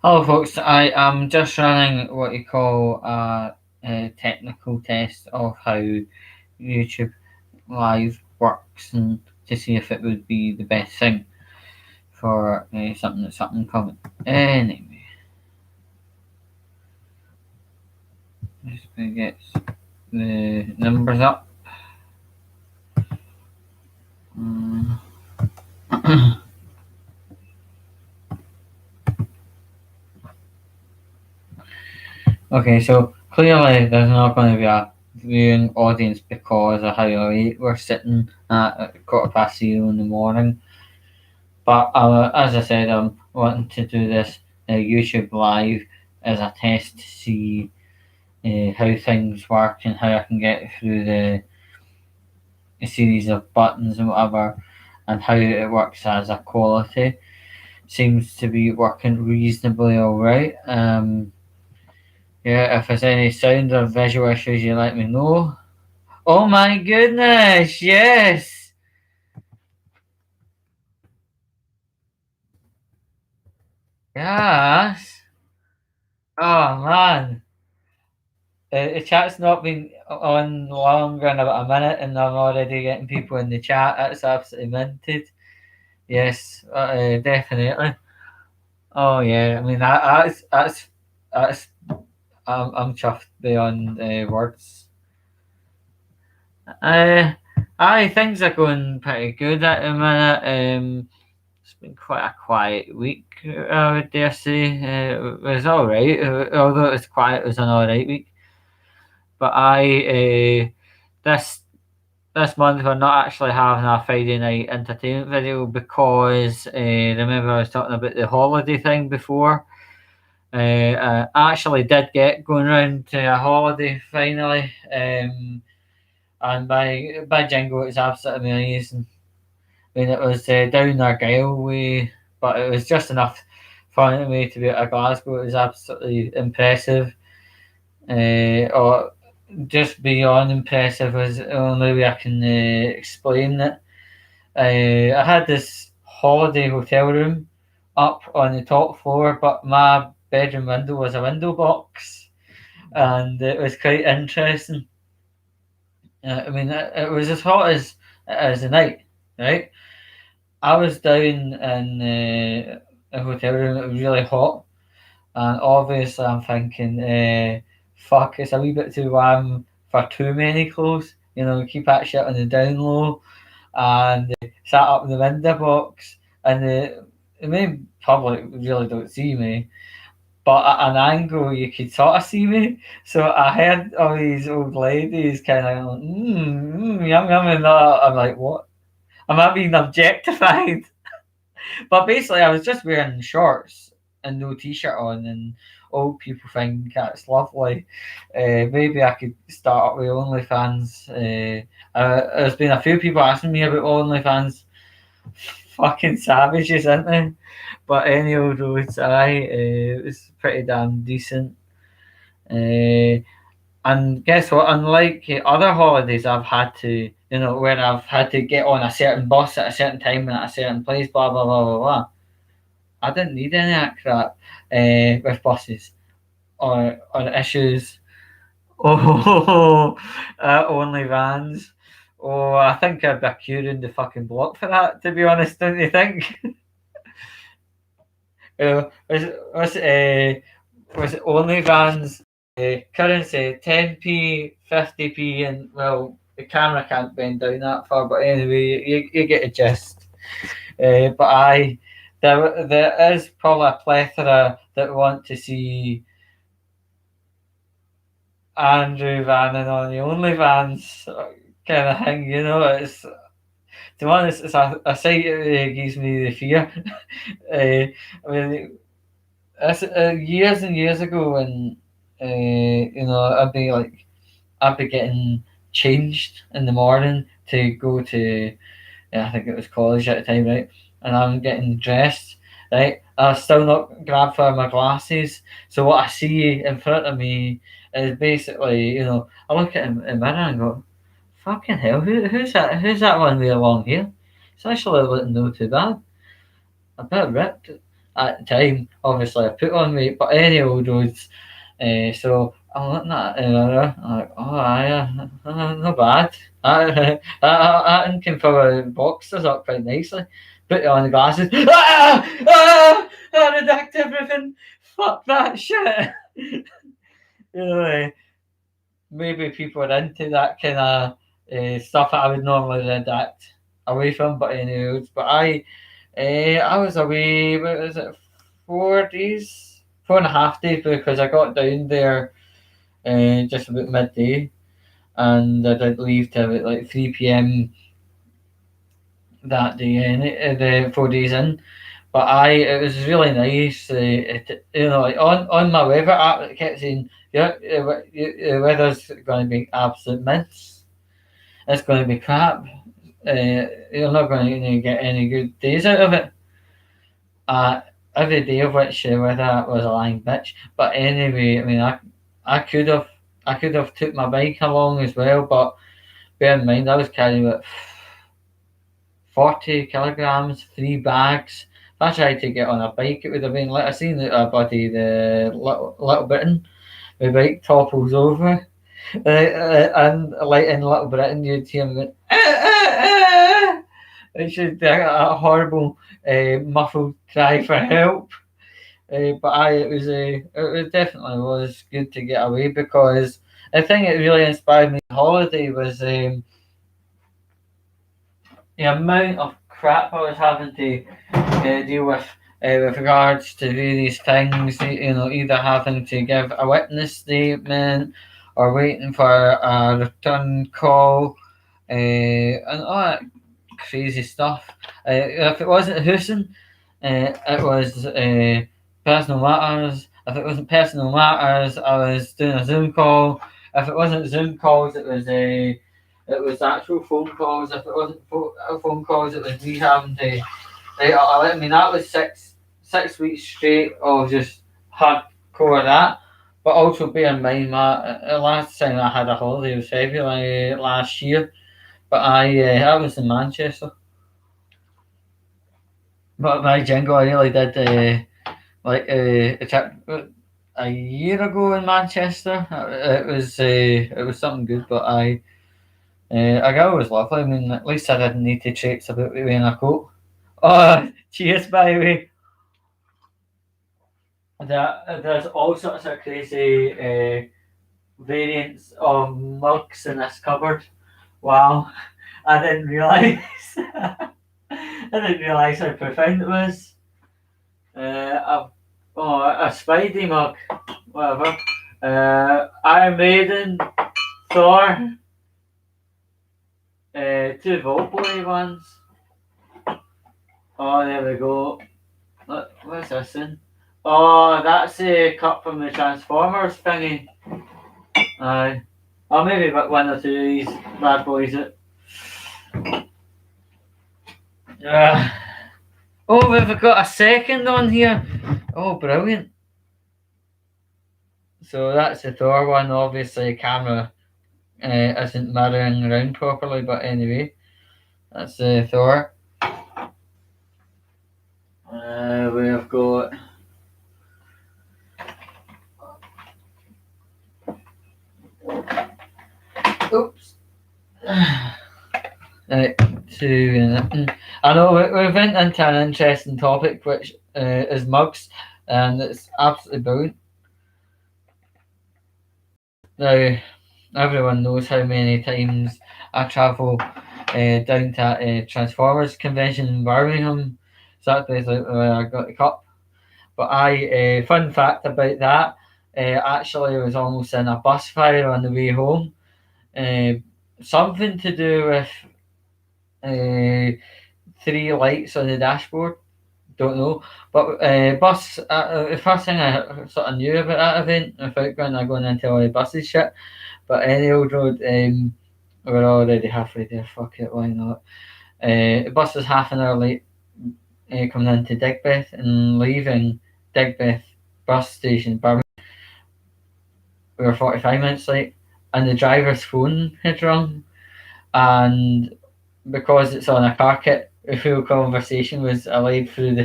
Hello, folks. I am just running what you call a technical test of how YouTube Live works and to see if it would be the best thing for something that's up and coming. Anyway, just gonna get the numbers up. Mm. Okay, so clearly there's not going to be a viewing audience because of how late we're sitting at 0:15 in the morning. But as I said, I'm wanting to do this YouTube live as a test to see how things work and how I can get through the series of buttons and whatever, and how it works as a quality. Seems to be working reasonably alright. Yeah, if there's any sound or visual issues, you let me know. Oh my goodness, yes! Yes! Oh man. The chat's not been on longer than about a minute, and I'm already getting people in the chat. That's absolutely minted. Yes, definitely. Oh yeah, I mean that's I'm chuffed beyond words. Uh, aye, things are going pretty good at the minute. It's been quite a quiet week, I would dare say. It was all right, although it was quiet. It was an all right week. But this this month we're not actually having a Friday night entertainment video because remember I was talking about the holiday thing before. I actually did get going round to a holiday finally, and by jingo it was absolutely amazing. I mean it was down Argyle way, but it was just enough for me to be out of Glasgow. It was absolutely impressive. Or just beyond impressive was the only way I can explain it. I had this holiday hotel room up on the top floor, but my bedroom window was a window box, and it was quite interesting. I mean, it was as hot as the night, right? I was down in a hotel room. It was really hot, and obviously I'm thinking, fuck, it's a wee bit too warm for too many clothes. You know, keep that shit on the down low. And sat up in the window box, and the main public really don't see me, but at an angle you could sort of see me. So I heard all these old ladies kind of like, yum yum, and I'm like, what? Am I being objectified? But basically, I was just wearing shorts and no t-shirt on, and old people think that's lovely. Maybe I could start up with OnlyFans. There's been a few people asking me about OnlyFans. Fucking savages, aren't they? But any old roads, it was pretty damn decent. Uh, and guess what? Unlike other holidays I've had to, where I've had to get on a certain bus at a certain time and at a certain place, blah blah blah blah blah. I didn't need any of that crap with buses or issues. Oh, only vans. Oh, I think I'd be queuing the fucking block for that. To be honest, don't you think? Was it only vans? Currency 10p, 50p, and well, the camera can't bend down that far. But anyway, you get a gist. But there is probably a plethora that want to see Andrew Vannon on the OnlyFans kind of thing. It's to be honest, it's a sight that gives me the fear. I mean, that's years and years ago when I'd be getting changed in the morning to go to, yeah, I think it was college at the time, right? And I'm getting dressed, right? I've still not grabbed for my glasses. So what I see in front of me is basically, I look at the mirror and go, fucking hell, who's that? Who's that one with the long hair? It's actually looking no too bad. A bit ripped. at the time. Obviously, I put on weight, but any old roads. So I'm looking at it, I'm like, oh, not bad. I can fill the boxes up quite nicely. Put it on the glasses. I redact everything. Fuck that shit. You know, maybe people are into that kind of stuff that I would normally redact away from, but anyways. But I was away. What was it? 4 days, 4.5 days, because I got down there just about midday, and I did leave till about like 3 p.m. that day. The 4 days in. But it was really nice. Like on my weather app, it kept saying, "Yeah, the weather's going to be absolute mince. It's going to be crap. You're not going to get any good days out of it." Uh, every day of which weather was a lying bitch. But anyway, I mean, I could have took my bike along as well, but bear in mind I was carrying about 40 kilograms, 3 bags. If I tried to get on a bike, it would have been like I seen the Little Britain, the bike topples over, and like in Little Britain, you'd see him going, it's just a horrible muffled cry for help. But it definitely was good to get away, because I think it really inspired me. Holiday was the amount of crap I was having to deal with regards to various things. Either having to give a witness statement or waiting for a return call, and all that crazy stuff. If it wasn't Houston, it was personal matters. If it wasn't personal matters, I was doing a Zoom call. If it wasn't Zoom calls, it was actual phone calls. If it wasn't phone calls, it was me having to. I mean, that was six weeks straight of just hardcore that. But also bear in mind, the last time I had a holiday was February last year. But I was in Manchester. But my jingle, I really did a trip a year ago in Manchester. It was something good, but a girl was lovely. I mean, at least I didn't need to traipse about wearing a coat. Oh, cheers, by the way. There's all sorts of crazy variants of mugs in this cupboard. Wow, I didn't realise. I didn't realise how profound it was. A, a Spidey mug, whatever. Iron Maiden, Thor, two Voltboy ones. Oh, there we go. What's this in? Oh, that's a cut from the Transformers thingy. Aye. Or maybe one or two of these bad boys. Uh, oh, we've got a second on here. Oh, brilliant. So that's the Thor one. Obviously, camera isn't mirroring around properly, but anyway, that's the Thor. We've got. Oops. Right, I know we've went into an interesting topic, which is mugs, and it's absolutely brilliant. Now, everyone knows how many times I travel down to Transformers convention in Birmingham. So that place where I got the cup. But fun fact about that, actually, I was almost in a bus fire on the way home. Something to do with three lights on the dashboard. Don't know, but bus. The first thing I sort of knew about that event, without going into all the buses shit. But any old road, we're already halfway there. Fuck it, why not? The bus was half an hour late coming into Digbeth and leaving Digbeth bus station. We were 45 minutes late, and the driver's phone had rung, and because it's on a car kit the full conversation was allayed through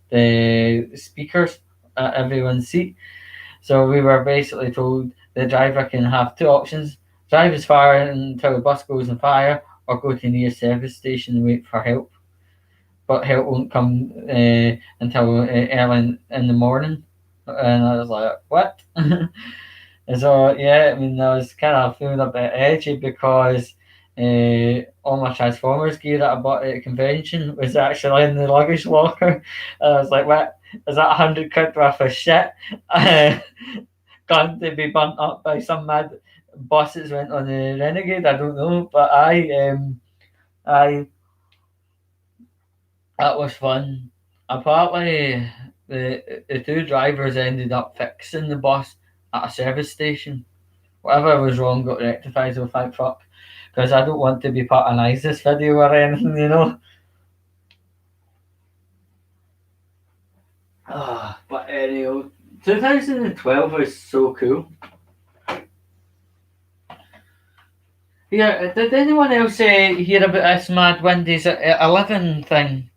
the speakers at everyone's seat. So we were basically told the driver can have two options: drive as far until the bus goes on fire, or go to the nearest service station and wait for help. But help won't come until early in the morning. And I was like, what? And so, yeah, I mean, I was kind of feeling a bit edgy because all my Transformers gear that I bought at a convention was actually in the luggage locker. And I was like, what? Is that £100 worth of shit? Going to be burnt up by some mad bosses went on the Renegade? I don't know. But I that was fun. Apparently, the two drivers ended up fixing the bus at a service station. Whatever was wrong got rectified, so thank fuck. Because I don't want to be part of ISIS video or anything, you know. But anyway, 2012 was so cool. Yeah, did anyone else hear about this mad Wendy's at 11 thing?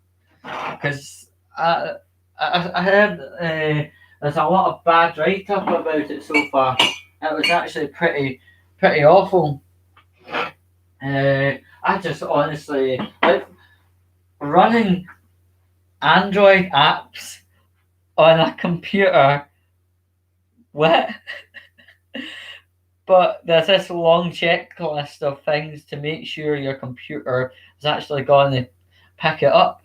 Because I heard there's a lot of bad write up about it so far. It was actually pretty awful. I just honestly like running Android apps on a computer. What? But there's this long checklist of things to make sure your computer is actually going to pick it up.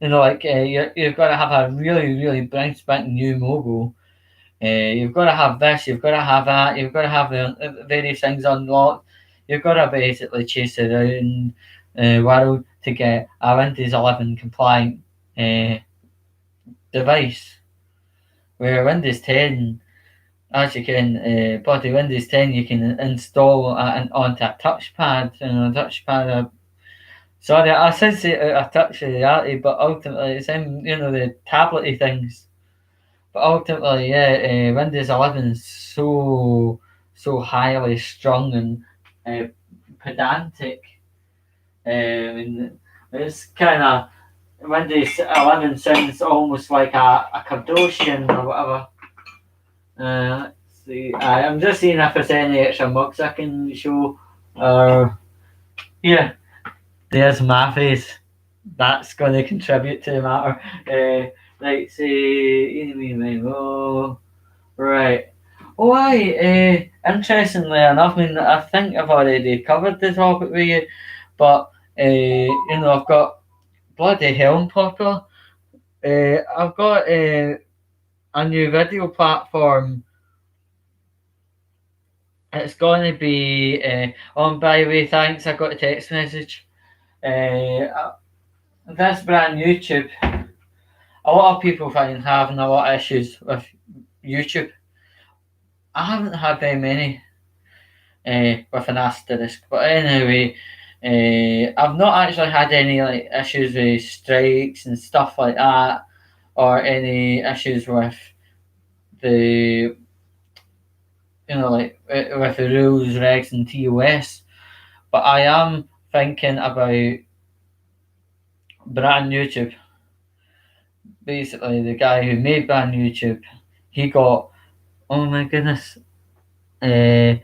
You know, like you've got to have a really brand spanking new mobile. You've got to have this. You've got to have that. You've got to have the various things unlocked. You've got to basically chase around the world to get a Windows 11 compliant uh, device. Where Windows 10, as you can, bloody Windows 10, you can install onto a touchpad. And a touchpad. Sorry, I said say a touch reality, but ultimately it's in the tablety things. But ultimately, yeah, Windows 11 is so highly strung and pedantic. And it's kind of Windows 11 sounds almost like a Kardashian or whatever. Let's see. I'm just seeing if there's any extra mugs I can show. Yeah, there's my face. That's going to contribute to the matter. Right, say, oh, right. Oh, interestingly enough, I mean, I think I've already covered the topic with you, but, I've got bloody Helm Popper. I've got a new video platform. It's going to be, by the way, thanks, I got a text message. This brand YouTube, a lot of people find having a lot of issues with YouTube. I haven't had very many with an asterisk, but anyway, I've not actually had any like issues with strikes and stuff like that, or any issues with the with the rules, regs, and TOS. But I am thinking about brand YouTube. Basically, the guy who made brand YouTube, he got, oh my goodness, yay.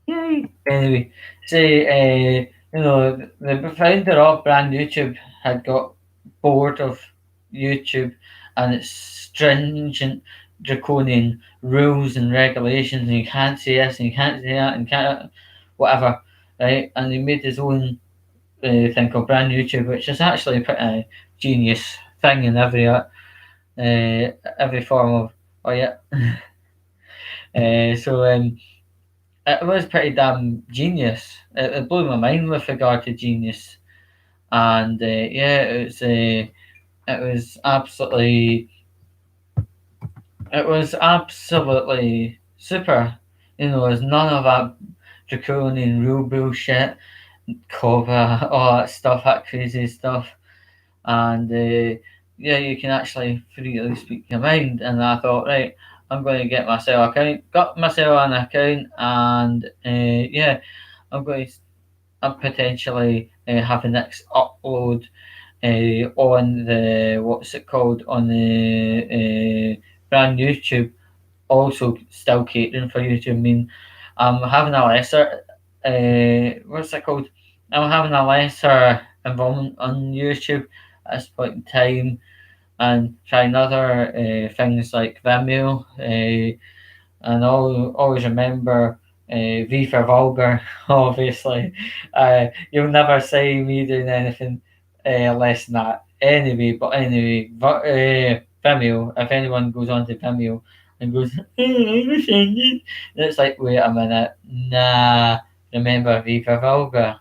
Anyway, say, the founder of brand YouTube had got bored of YouTube and its stringent draconian rules and regulations, and you can't say this and you can't say that and can't whatever, right? And he made his own thing called brand YouTube, which is actually a pretty genius thing in every form of, oh yeah. So it was pretty damn genius. It blew my mind with regard to genius, and yeah, it was absolutely super. There's none of that draconian rule bullshit, COBRA, all that stuff, that crazy stuff, and yeah, you can actually freely speak your mind. And I thought, right, I'm going to get myself an account, got myself an account, and yeah, I'm going to potentially having next upload on the what's it called on the brand YouTube, also still catering for YouTube. I mean, I'm having a lesser what's it called? I'm having a lesser involvement on YouTube at this point in time, and trying other things like Vimeo. And I'll always remember V for Vulgar, obviously. You'll never see me doing anything less than that. Anyway, but anyway, Vimeo, if anyone goes on to Vimeo and goes, it's like, wait a minute, nah, remember V for Vulgar,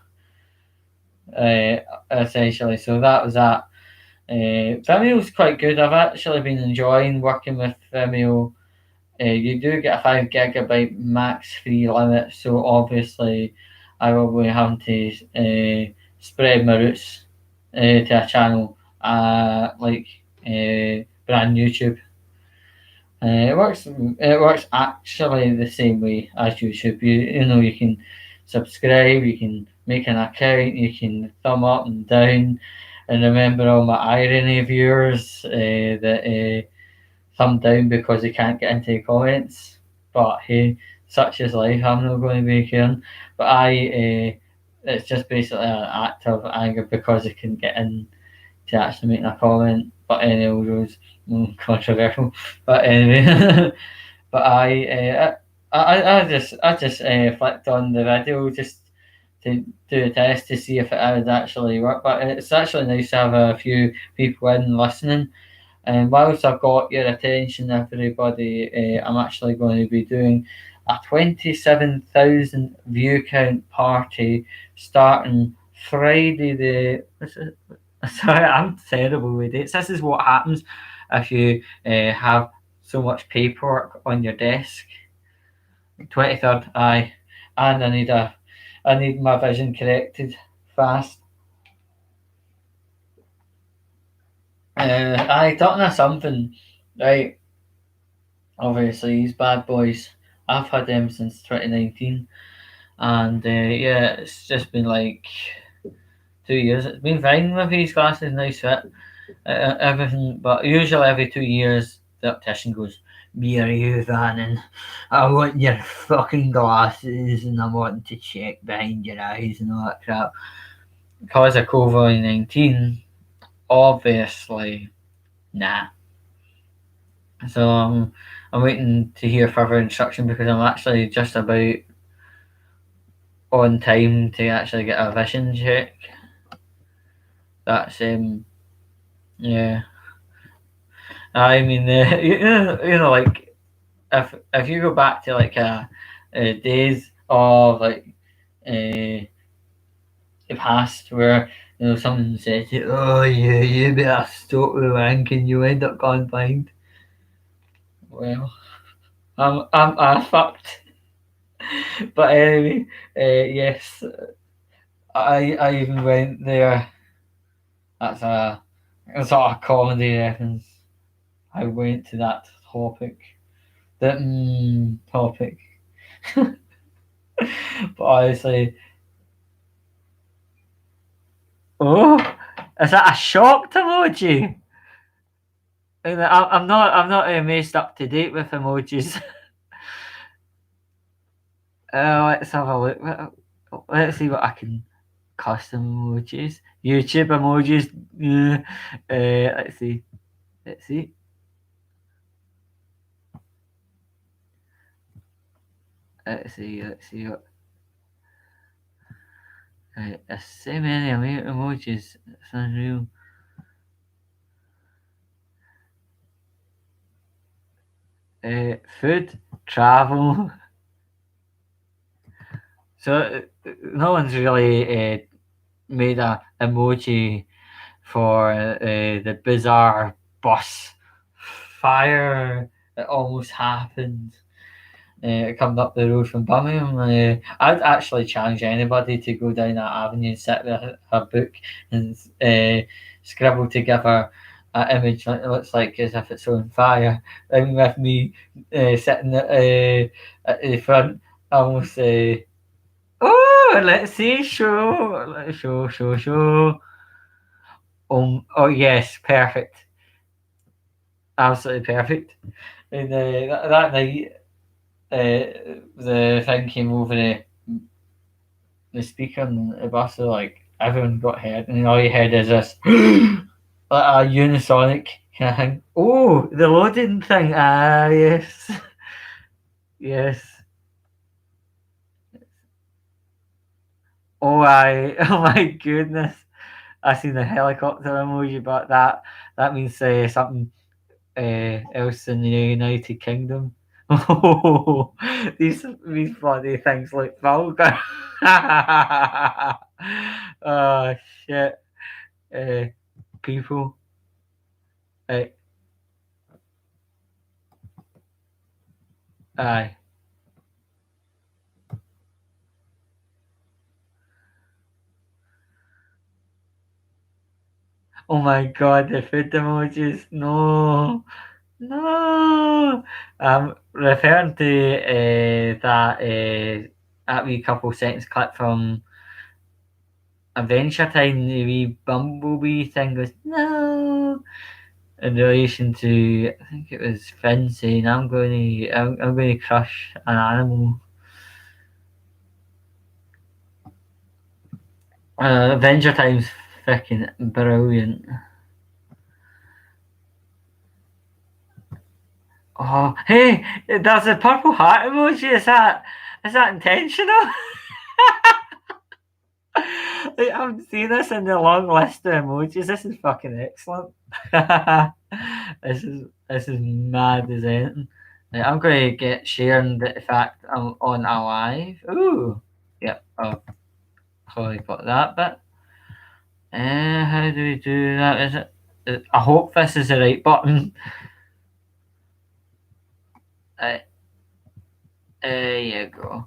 uh, essentially. So that was that. Vimeo's quite good. I've actually been enjoying working with Vimeo. You do get a 5 GB max free limit, so obviously I will be having to spread my roots to a channel like brand YouTube. It works actually the same way as YouTube. You can subscribe, you can make an account, you can thumb up and down, and remember all my irony viewers that thumb down because they can't get into the comments. But hey, such is life. I'm not going to be caring. But it's just basically an act of anger because they couldn't get in to actually make a comment. But anyway, it was controversial. But anyway, but I just flicked on the video just to do a test to see if it would actually work. But it's actually nice to have a few people in listening. And whilst I've got your attention, everybody, I'm actually going to be doing a 27,000 view count party starting Friday the. Sorry, I'm terrible with dates. This is what happens if you have so much paperwork on your desk. 23rd, aye, and I need my vision corrected fast. I talking of something, right? Obviously, these bad boys. I've had them since 2019, and yeah, it's just been like 2 years. It's been fine with these glasses, nice fit, everything. But usually every 2 years, the optician goes, "Me or you, Vannon? I want your fucking glasses, and I'm wanting to check behind your eyes and all that crap." Because of COVID-19, obviously, nah. So I'm waiting to hear further instruction because I'm actually just about on time to actually get a vision check. That's yeah. I mean, like if you go back to like days of like uh, the past where someone said to you, "Oh yeah, you better stop with wanking," you end up going blind. Well, I'm fucked. But anyway, yes, I even went there. That's a sort of comedy reference. I went to that topic. That topic. But honestly, oh, is that a shocked emoji? I'm not amazed up to date with emojis. Let's have a look. Let's see what I can custom emojis. YouTube emojis. Let's see. Let's see. Let's see. Let's see. There's so many emojis. It's unreal. Food, travel. So no one's really made a emoji for the bizarre bus fire that almost happened. Coming up the road from Birmingham. I'd actually challenge anybody to go down that avenue and sit with a book and scribble together an image that looks like as if it's on fire. And with me sitting at the front, almost oh, let's see. Show. Oh yes, perfect. Absolutely perfect. And that night, the thing came over the speaker and the bus, so like everyone got heard, and all you heard is this like a unisonic kind of thing. Oh, the loading thing. Ah, yes, yes. Oh, I. Oh my goodness. I seen the helicopter emoji, but that means something else in the United Kingdom. Oh, these bloody things look vulgar. Oh shit! Uh, people. Uh, aye. Oh my god, the food emojis. No, no. Referring to that wee couple seconds clip from Adventure Time, the wee bumblebee thing goes no. In relation to, I think it was Finn saying, I'm going to crush an animal." Adventure Time's fucking brilliant. Oh, hey, there's a purple heart emoji. Is that intentional? Like, I'm seeing this in the long list of emojis. This is fucking excellent. This is mad as anything. Like, I'm going to get sharing the fact I'm on a live. Ooh, yep. I'll probably put that bit. How do we do that? Is it? I hope this is the right button. Uh, there you go.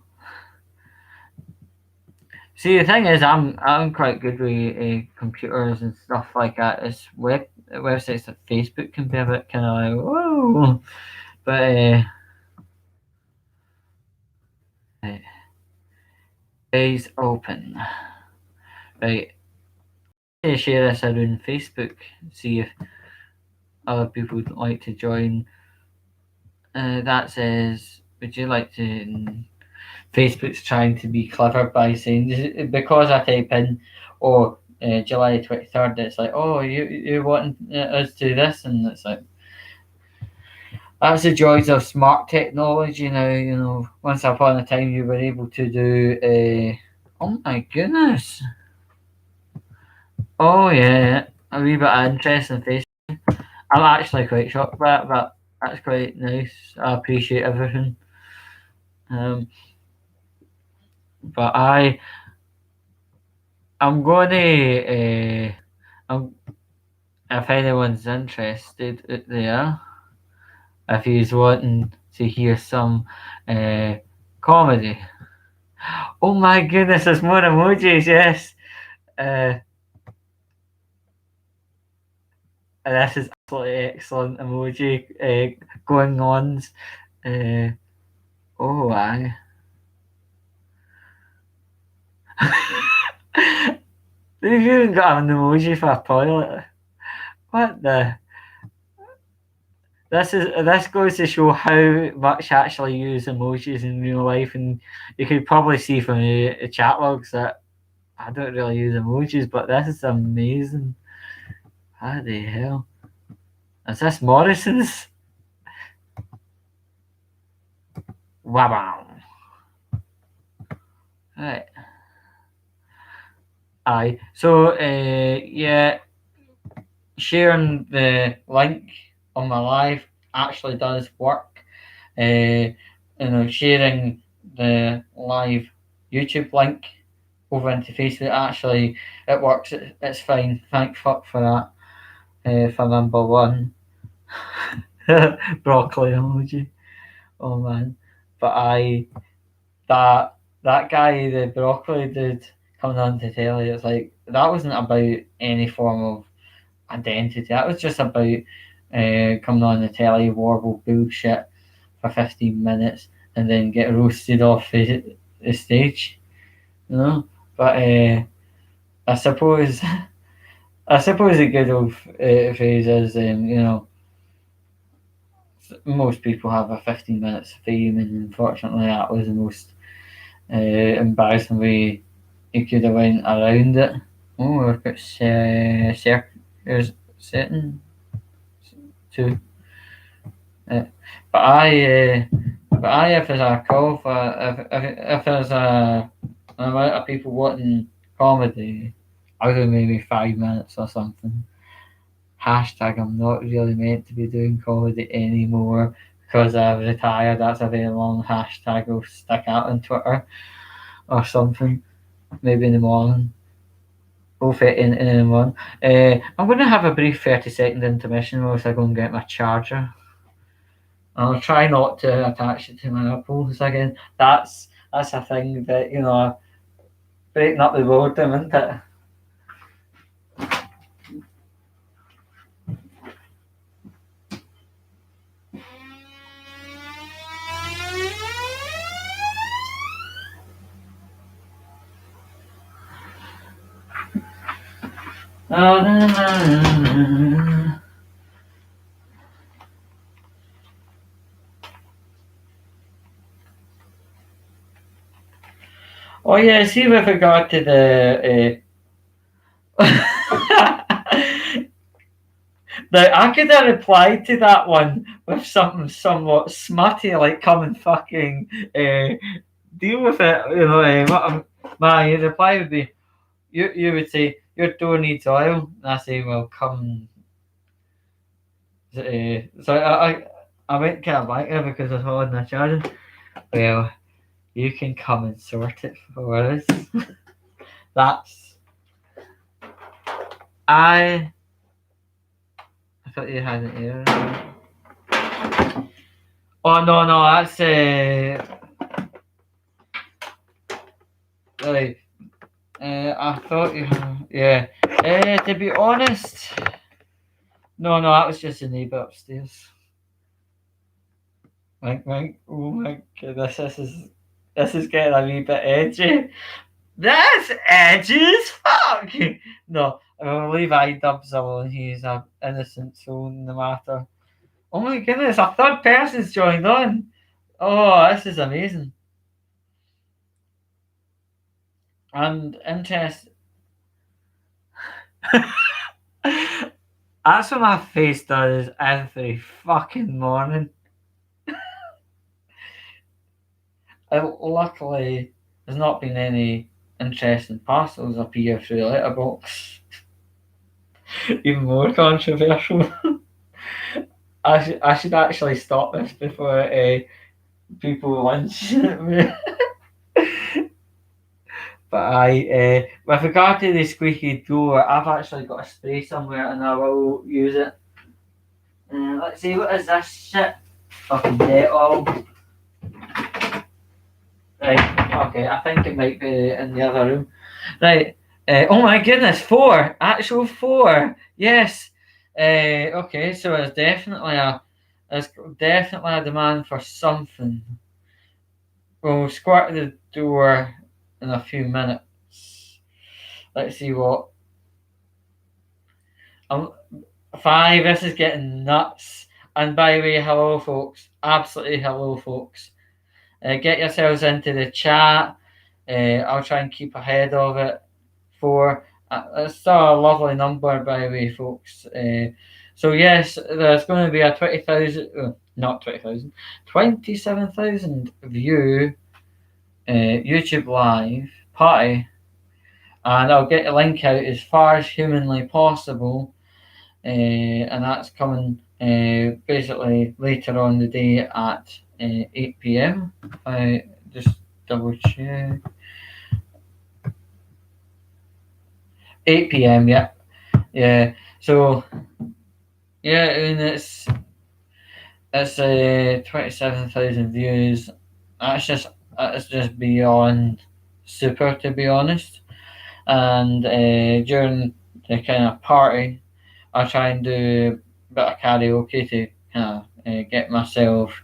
See, the thing is, I'm quite good with computers and stuff like that. It's websites like Facebook can be a bit kind of like whoa, but right, eyes open. Right, share this around Facebook. See if other people would like to join. That says, would you like to? Facebook's trying to be clever by saying because I type in, oh, July 23rd, it's like, oh, you want us to do this, and it's like that's the joys of smart technology now. Once upon a time you were able to do. Oh my goodness! Oh yeah, a wee bit of interest in Facebook. I'm actually quite shocked by it, but that's quite nice. I appreciate everything. Um, but I'm going to. If anyone's interested out there, if he's wanting to hear some uh, comedy. Oh my goodness, there's more emojis, yes. Uh, this is absolutely excellent emoji going on. Uh, oh, I. They've even got an emoji for a toilet. What the? This goes to show how much I actually use emojis in real life, and you could probably see from the chat logs that I don't really use emojis, but this is amazing. How the hell? Is this Morrison's? Wow. Right. Aye. So, yeah, sharing the link on my live actually does work. Sharing the live YouTube link over into Facebook actually it works. It's fine. Thank fuck for that. For number one, broccoli emoji. Oh man, but that guy, the broccoli dude coming on to telly, it's like that wasn't about any form of identity. That was just about coming on the telly, warble bullshit for 15 minutes, and then get roasted off the stage. you know. But I suppose I suppose the good old phrase is, most people have a 15 minutes of fame, and unfortunately, that was the most embarrassing way you could have went around it. Oh, look at there's setting two. Uh, but if there's a call for if there's an amount of people wanting comedy, I would maybe 5 minutes or something. Hashtag I'm not really meant to be doing comedy anymore because I've retired. That's a very long hashtag. I'll stick out on Twitter or something. Maybe in the morning. Both in the morning. I'm going to have a brief 30-second intermission whilst I go and get my charger. I'll try not to attach it to my nipples again. That's a thing that, breaking up the boredom, isn't it? Oh yeah, see with regard to the now I could have replied to that one with something somewhat smutty, like come and fucking deal with it. My reply would be, you would say your door needs oil, and I say, well, come. So I went kind of back there because I was holding a charger. Well, you can come and sort it for us. That's I. I thought you had an ear. Oh no, that's right. I thought you, yeah. To be honest, no, that was just a neighbour upstairs. Wink, wink. Oh my goodness, this is getting a wee bit edgy. That's edgy as fuck. No, I believe iDubbbz alone. He's an innocent soul in the matter. Oh my goodness, a third person's joined on. Oh, this is amazing. And interest. That's what my face does every fucking morning. Luckily, there's not been any interesting parcels appear through the letterbox. Even more controversial. I should actually stop this before people lynch me. But with regard to the squeaky door, I've actually got a spray somewhere and I will use it. Let's see, what is this shit? Fucking Dettol. Right, okay, I think it might be in the other room. Right, oh my goodness, four! Actual four! Yes! Okay, so there's definitely a demand for something. We'll squirt the door in a few minutes. Let's see what. Um, five, this is getting nuts. And by the way, hello folks. Absolutely hello folks. Get yourselves into the chat. I'll try and keep ahead of it. Four. It's still a lovely number, by the way, folks. So yes, there's going to be a 20,000, not 20,000, 27,000 view YouTube live party, and I'll get the link out as far as humanly possible, and that's coming basically later on the day at 8 p.m. I just double check. 8 p.m. Yeah. So yeah, and it's 27,000 views. That's just beyond super, to be honest. And during the kind of party, I try and do a bit of karaoke to kind of get myself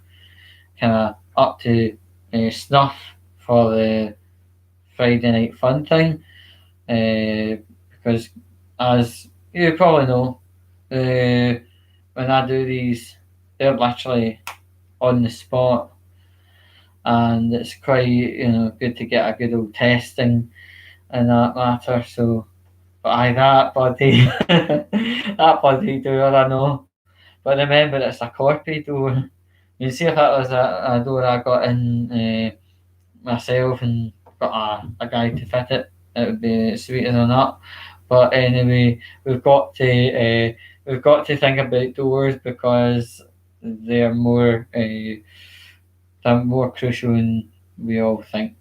kind of up to snuff for the Friday night fun thing. Because as you probably know, when I do these, they're literally on the spot, and it's quite good to get a good old testing in that matter. So, but I that body, that body door I know, but remember it's a corpy door. You see if that was a door I got in myself and got a guy to fit it, it would be sweeter than that. But anyway, we've got to think about doors because they're more they're more crucial than we all think.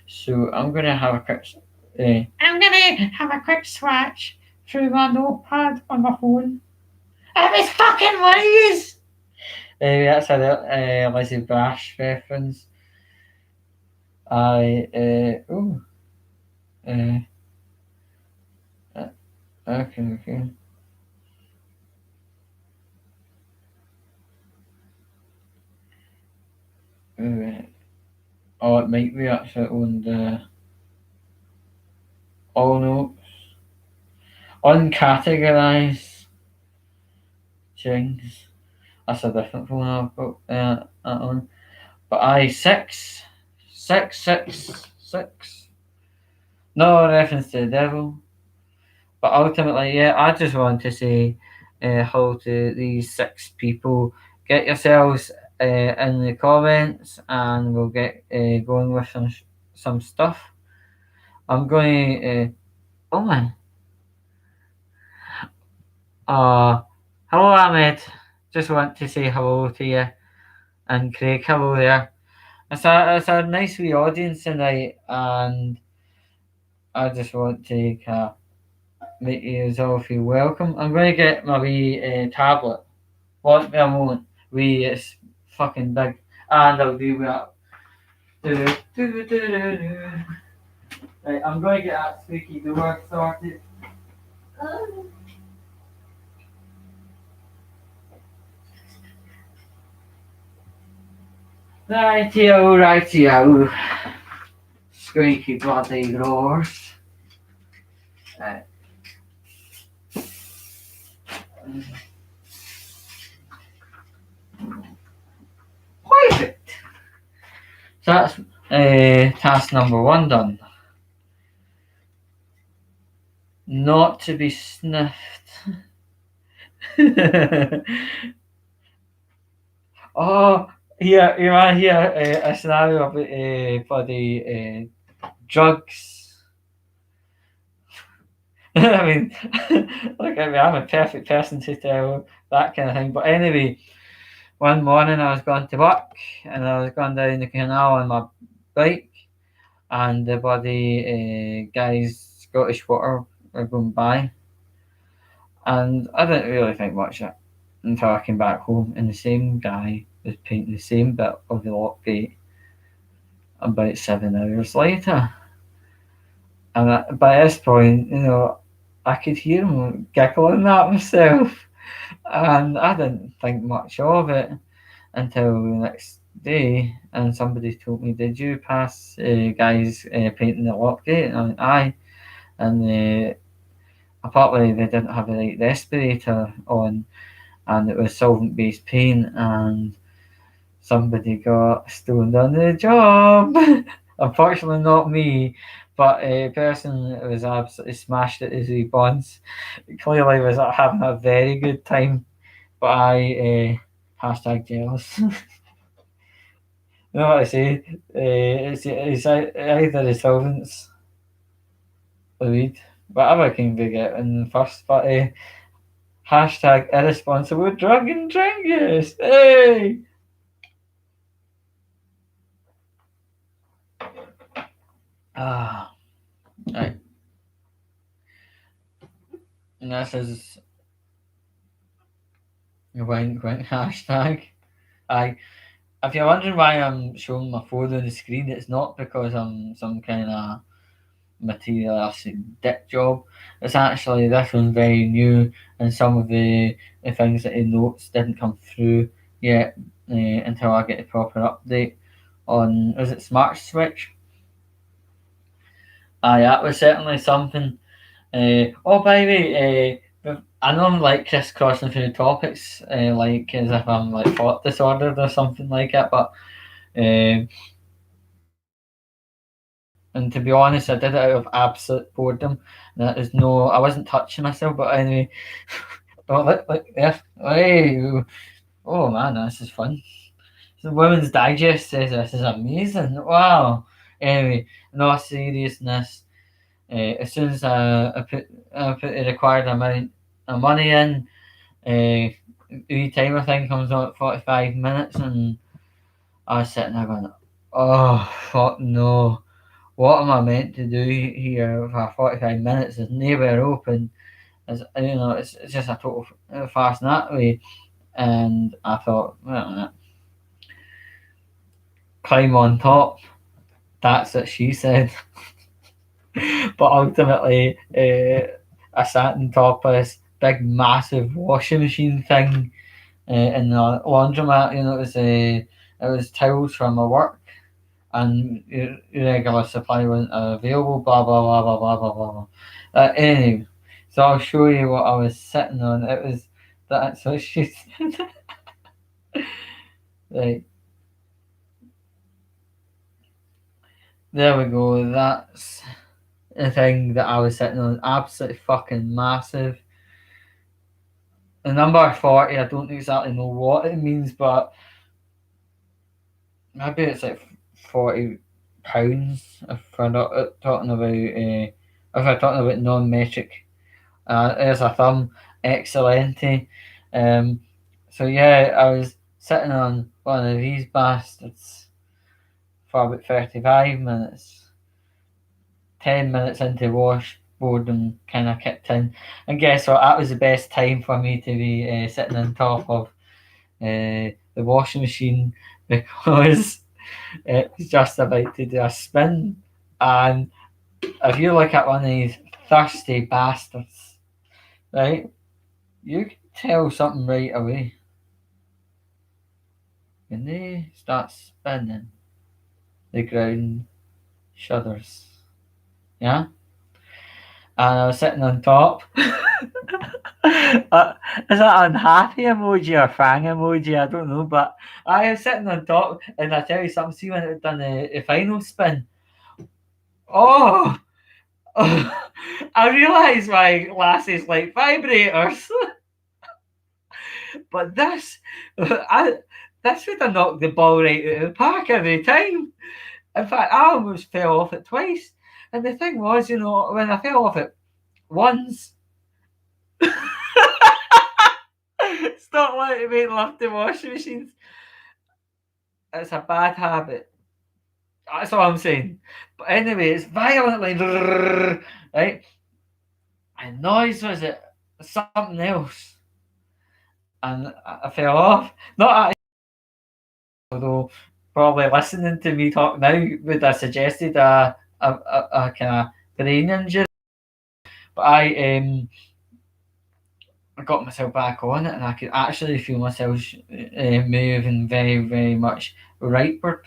So I'm gonna have a quick swatch through my notepad on my phone. It was fucking Liz. That's a Lizzie Brash reference. I oh uh, okay. Uh, oh, it might be actually on the all notes uncategorized things. That's a different phone I've got that on. But I six. No reference to the devil. But ultimately, yeah, I just want to say hello to these 6 people. Get yourselves in the comments, and we'll get going with some stuff. I'm going. Oh my. Uh, hello, Ahmed. Just want to say hello to you, and Craig. Hello there. It's a nice wee audience tonight, and I just want to make you all feel welcome. I'm going to get my wee tablet. Want me a moment? It's fucking big, and I'll do that. Right, I'm going to get that squeaky door sorted. Rightio. Squeaky bloody doors. Right. Perfect. So that's task number 1 done. Not to be sniffed. Oh, here, you want to hear a scenario about bloody drugs? I mean, look at me, I'm a perfect person to tell that kind of thing. But anyway, one morning I was going to work and I was going down the canal on my bike, and the bloody guys, Scottish Water, were going by. And I didn't really think much of it until I came back home, and the same guy was painting the same bit of the lock gate about 7 hours later. And by this point, I could hear him giggling at myself, and I didn't think much of it until the next day. And somebody told me, "Did you pass guys painting the lock gate?" And I went, "Aye." And apparently they didn't have the right respirator on, and it was solvent-based paint, and somebody got stoned on the job. Unfortunately, not me, but a person that was absolutely smashed at his wee buns. Clearly, was having a very good time. But I hashtag jealous. You know what I say? It's either the solvents or the weed, whatever can be getting first. But hashtag irresponsible drug and drink use. Hey. Ah, right. And this is wink wink hashtag. I If you're wondering why I'm showing my phone on the screen, it's not because I'm some kind of materialistic dick job. It's actually this one's very new, and some of the things that he notes didn't come through yet until I get a proper update on. Is it Smart Switch? Aye, that was certainly something. Oh, by the way, I know I'm like crisscrossing through topics, like as if I'm like thought disordered or something like it. But um, and to be honest, I did it out of absolute boredom. That is no, I wasn't touching myself. But anyway, oh look, there, hey, oh man, this is fun. The Women's Digest says this is amazing. Wow. Anyway, in all seriousness, as soon as I put the required amount of money in, the timer thing comes on at 45 minutes, and I was sitting there going, oh, fuck no. What am I meant to do here for 45 minutes? There's nowhere open. It's just a total fast that way. And I thought, well, climb on top. That's what she said. But ultimately, I sat on top of this big, massive washing machine thing in the laundromat. It was towels from my work, and your regular supply wasn't available. Blah blah blah blah blah blah blah. Anyway, so I'll show you what I was sitting on. It was that's what she said. Right, there we go. That's the thing that I was sitting on. Absolutely fucking massive. The number 40, I don't exactly know what it means, but maybe it's like £40 if we're not talking about non-metric. There's a thumb, excellente. Um, so yeah, I was sitting on one of these bastards for about 35 minutes. 10 minutes into wash, boredom kind of kicked in, and guess what? That was the best time for me to be sitting on top of the washing machine because it was just about to do a spin. And if you look at one of these thirsty bastards, right, you can tell something right away. When they start spinning, the ground shudders. Yeah? And I was sitting on top. Is that unhappy emoji or fang emoji? I don't know, but I was sitting on top, and I tell you something. See when it done the final spin. Oh, I realise my glasses like vibrators, but this would have knocked the ball right out of the park every time. In fact, I almost fell off it twice. And the thing was, when I fell off it once, stop letting me love the washing machines. It's a bad habit. That's all I'm saying. But anyway, it's violently right. And noise was it something else, and I fell off. Not although probably listening to me talk now would have suggested a kind of brain injury. But I got myself back on it, and I could actually feel myself moving very, very much rightward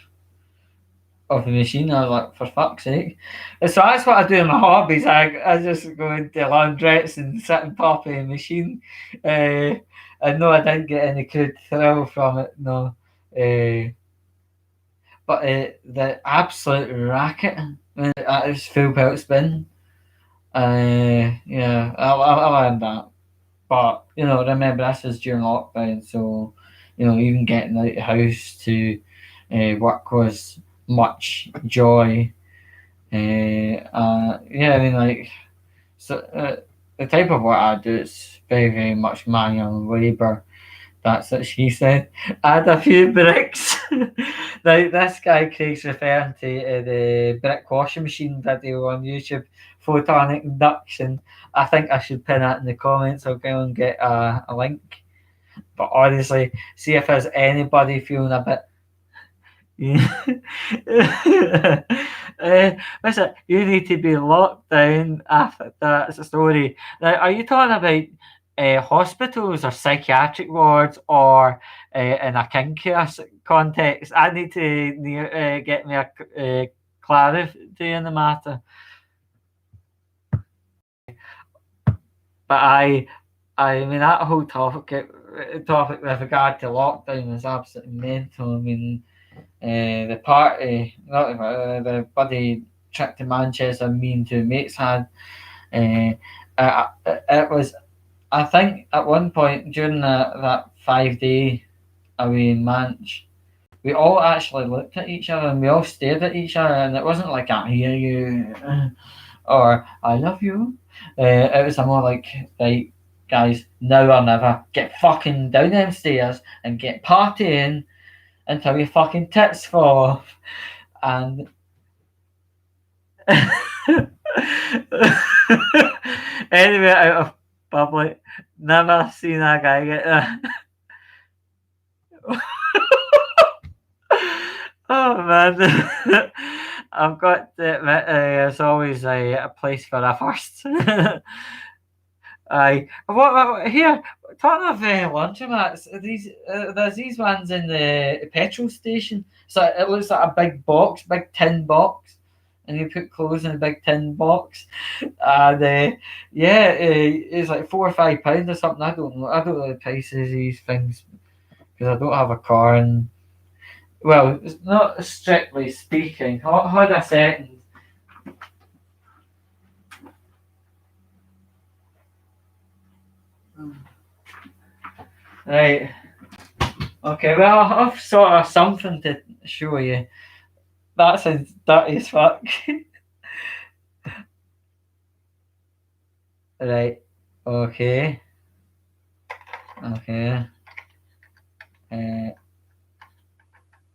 of the machine. I was like, for fuck's sake. And so that's what I do in my hobbies. I just go into laundrettes and sit and pop in the machine. And no, I didn't get any good thrill from it, no. But the absolute racket when at its full pelt spin, yeah, I learned that. But remember this was during lockdown, so even getting out of the house to work was much joy. Yeah, I mean, like, so the type of work I do is very, very much manual labour. That's what she said. Add a few bricks. Now, this guy Craig's referring to the brick washing machine video on YouTube, photonic induction. I think I should pin that in the comments. I'll go and get a link. But honestly, see if there's anybody feeling a bit. Listen, you need to be locked down after that's a story. Now, are you talking about hospitals or psychiatric wards or in a kinky context? I need to get me a clarity in the matter. But I mean that whole topic with regard to lockdown is absolutely mental. I mean, the party, not the bloody trip to Manchester me and two mates had. It was, I think, at one point during that 5 day away in Manch, we all actually looked at each other and we all stared at each other, and it wasn't like I hear you or I love you. It was more like, right, guys, now or never. Get fucking down them stairs and get partying until your fucking tits fall off. And anyway, out of public, never seen a guy get that. Oh man, I've got to admit, it's always a place for a first. Aye, here? Talking of laundromats, there's these ones in the petrol station. So it looks like a big box, big tin box, and you put clothes in a big tin box, and yeah, it's like £4 or £5 or something. I don't know. I don't know the prices of these things because I don't have a car, and well, it's not strictly speaking. Hold a second. Right. Okay. Well, I've sort of something to show you. That sounds dirty as fuck. Right. Okay. Okay.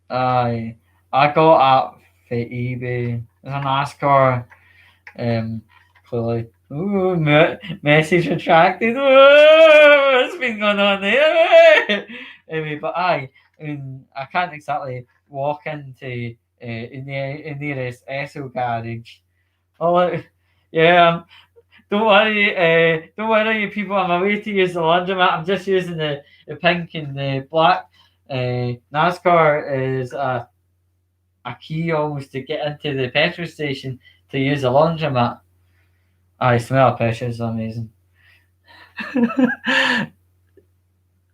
Uh, I got that for eBay. There's a NASCAR. Clearly. Ooh, message retracted. Ooh, what's been going on there? Anyway, but I can't exactly walk into in the nearest Esso garage. Oh, yeah. Don't worry, you people. I'm away to use the laundromat. I'm just using the pink and the black. NASCAR is a key almost to get into the petrol station to use the laundromat. I smell pressure is amazing.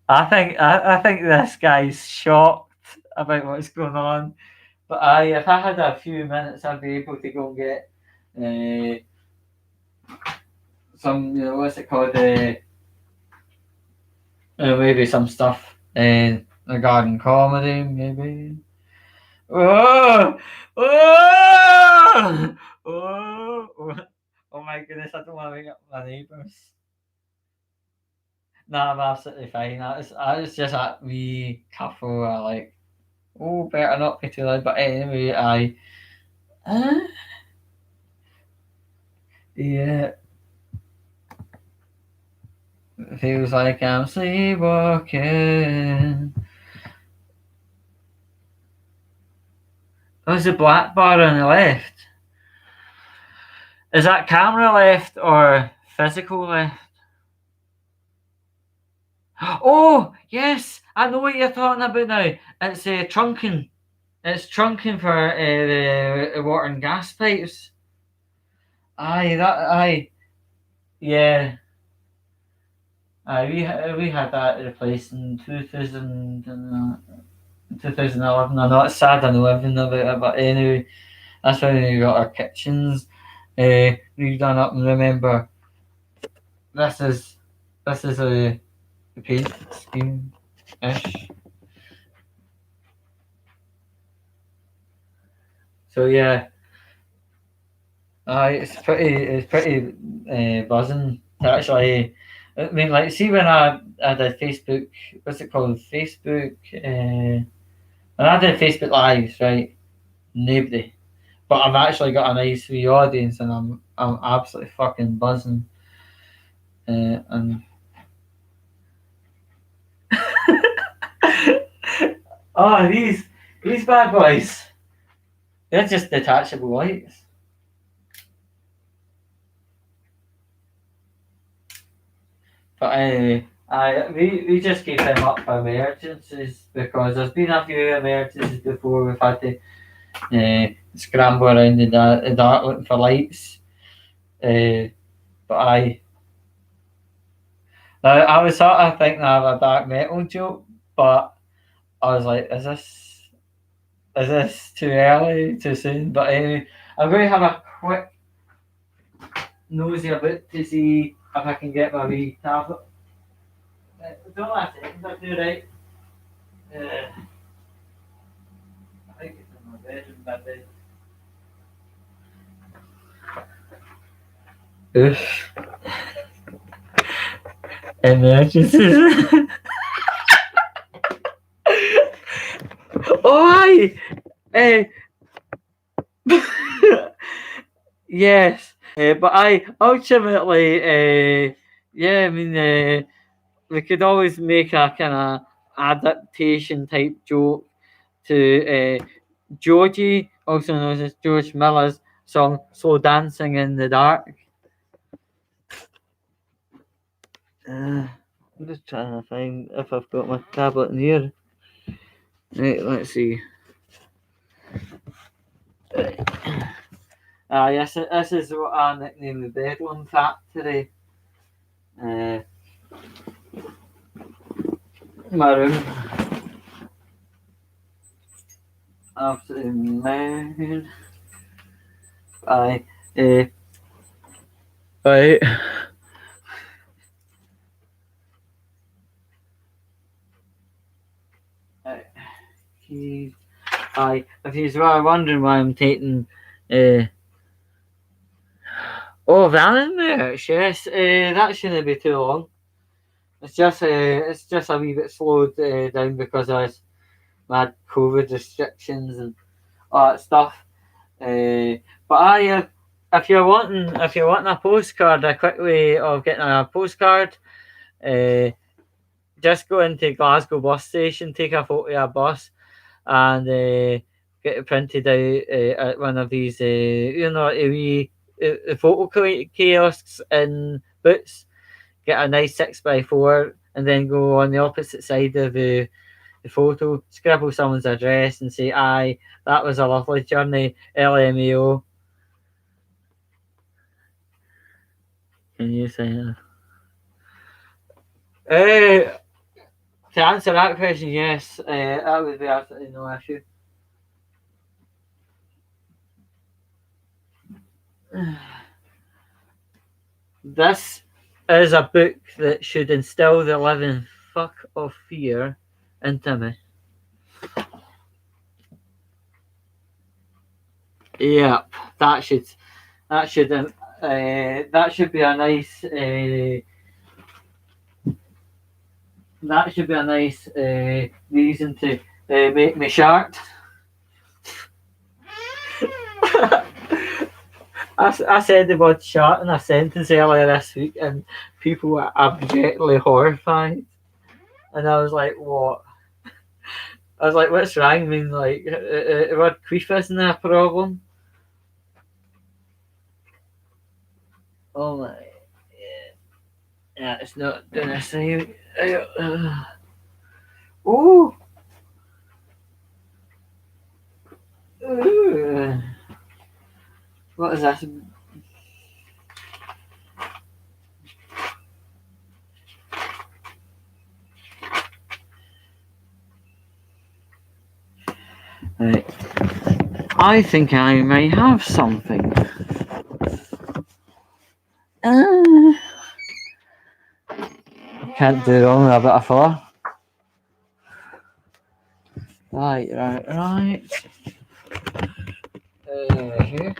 I think this guy's shocked about what's going on. But if I had a few minutes, I'd be able to go and get some, what's it called, maybe some stuff regarding comedy, maybe. Oh, oh, oh, oh my goodness! I don't want to wake up my neighbours. No, I'm absolutely fine. I was just that wee couple. I like, oh, better not be too loud. But anyway, uh, yeah, feels like I'm sleepwalking. There's a black bar on the left. Is that camera left or physical left? Oh, yes, I know what you're talking about now. It's trunking. It's trunking for the water and gas pipes. Aye, yeah. We had that replaced in 2011. I know it's sad, I know everything about it, but anyway, that's when we got our kitchens redone up. And remember, this is a paint scheme ish. So yeah, it's pretty buzzing to actually. I mean, like, see when I did Facebook, what's it called? Facebook. When I did Facebook Lives, right? Nobody, but I've actually got a nice wee audience, and I'm absolutely fucking buzzing. And oh, these bad boys, they're just detachable lights. But anyway, we just keep them up for emergencies because there's been a few emergencies before we've had to scramble around the, dark looking for lights. But Now, I was sort of thinking of a dark metal joke, but I was like, is this too early, too soon? But anyway, I'm going to have a quick nosy about to see if I can get my wee tablet. Don't last seconds, I do right. I think it's in my bedroom, but oof. Emergencies. Oh, aye! Eh, yes, but I ultimately, yeah, I mean, we could always make a kind of adaptation type joke to Georgie, also known as George Miller's song "Slow Dancing in the Dark." I'm just trying to find if I've got my tablet in here. Right, let's see. Yes, this is what I nicknamed the Bedlam Factory. Uh, my room, absolutely mad. I, uh, right. He, if you were wondering why I'm taking, uh, oh, Vanity merch, yes, that shouldn't be too long. It's just a wee bit slowed down because of my COVID restrictions and all that stuff. But if you're wanting a postcard, a quick way of getting a postcard, uh, just go into Glasgow bus station, take a photo of a bus, and get it printed out at one of these, photo kiosks in Boots. Get a nice 6x4, and then go on the opposite side of the photo, scribble someone's address, and say, "Aye, that was a lovely journey, LMAO." Can you say that? To answer that question, yes, that would be absolutely no issue. This is a book that should instill the living fuck of fear into me. Yep, that should that should that should be a nice that should be a nice reason to make me sharp. I said the word shark in a sentence earlier this week, and people were abjectly horrified. And I was like, "What?" I was like, "What's wrong?" I mean, like, the word queef isn't a problem. Oh my, yeah, it's not doing this thing. Oh, what is this? Right. I think I may have something. Uh, can't do wrong with a bit of fur. Right. Here.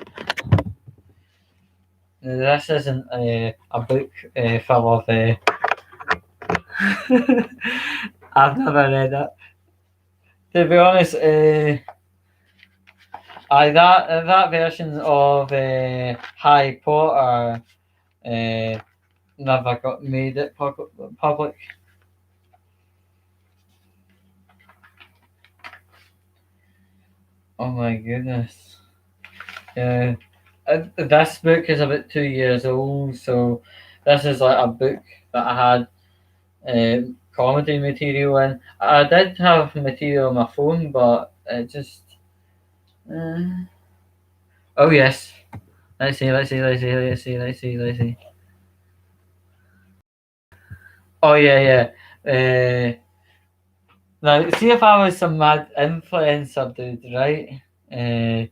This isn't a book full of. I've never read it. To be honest, that version of Harry Potter never got made it public. Oh my goodness. Yeah. This book is about 2 years old, so this is like a book that I had comedy material in. I did have material on my phone, but it just. Uh, oh yes. Let's see. Oh yeah, yeah. Now, see if I was some mad influencer dude, right? Uh,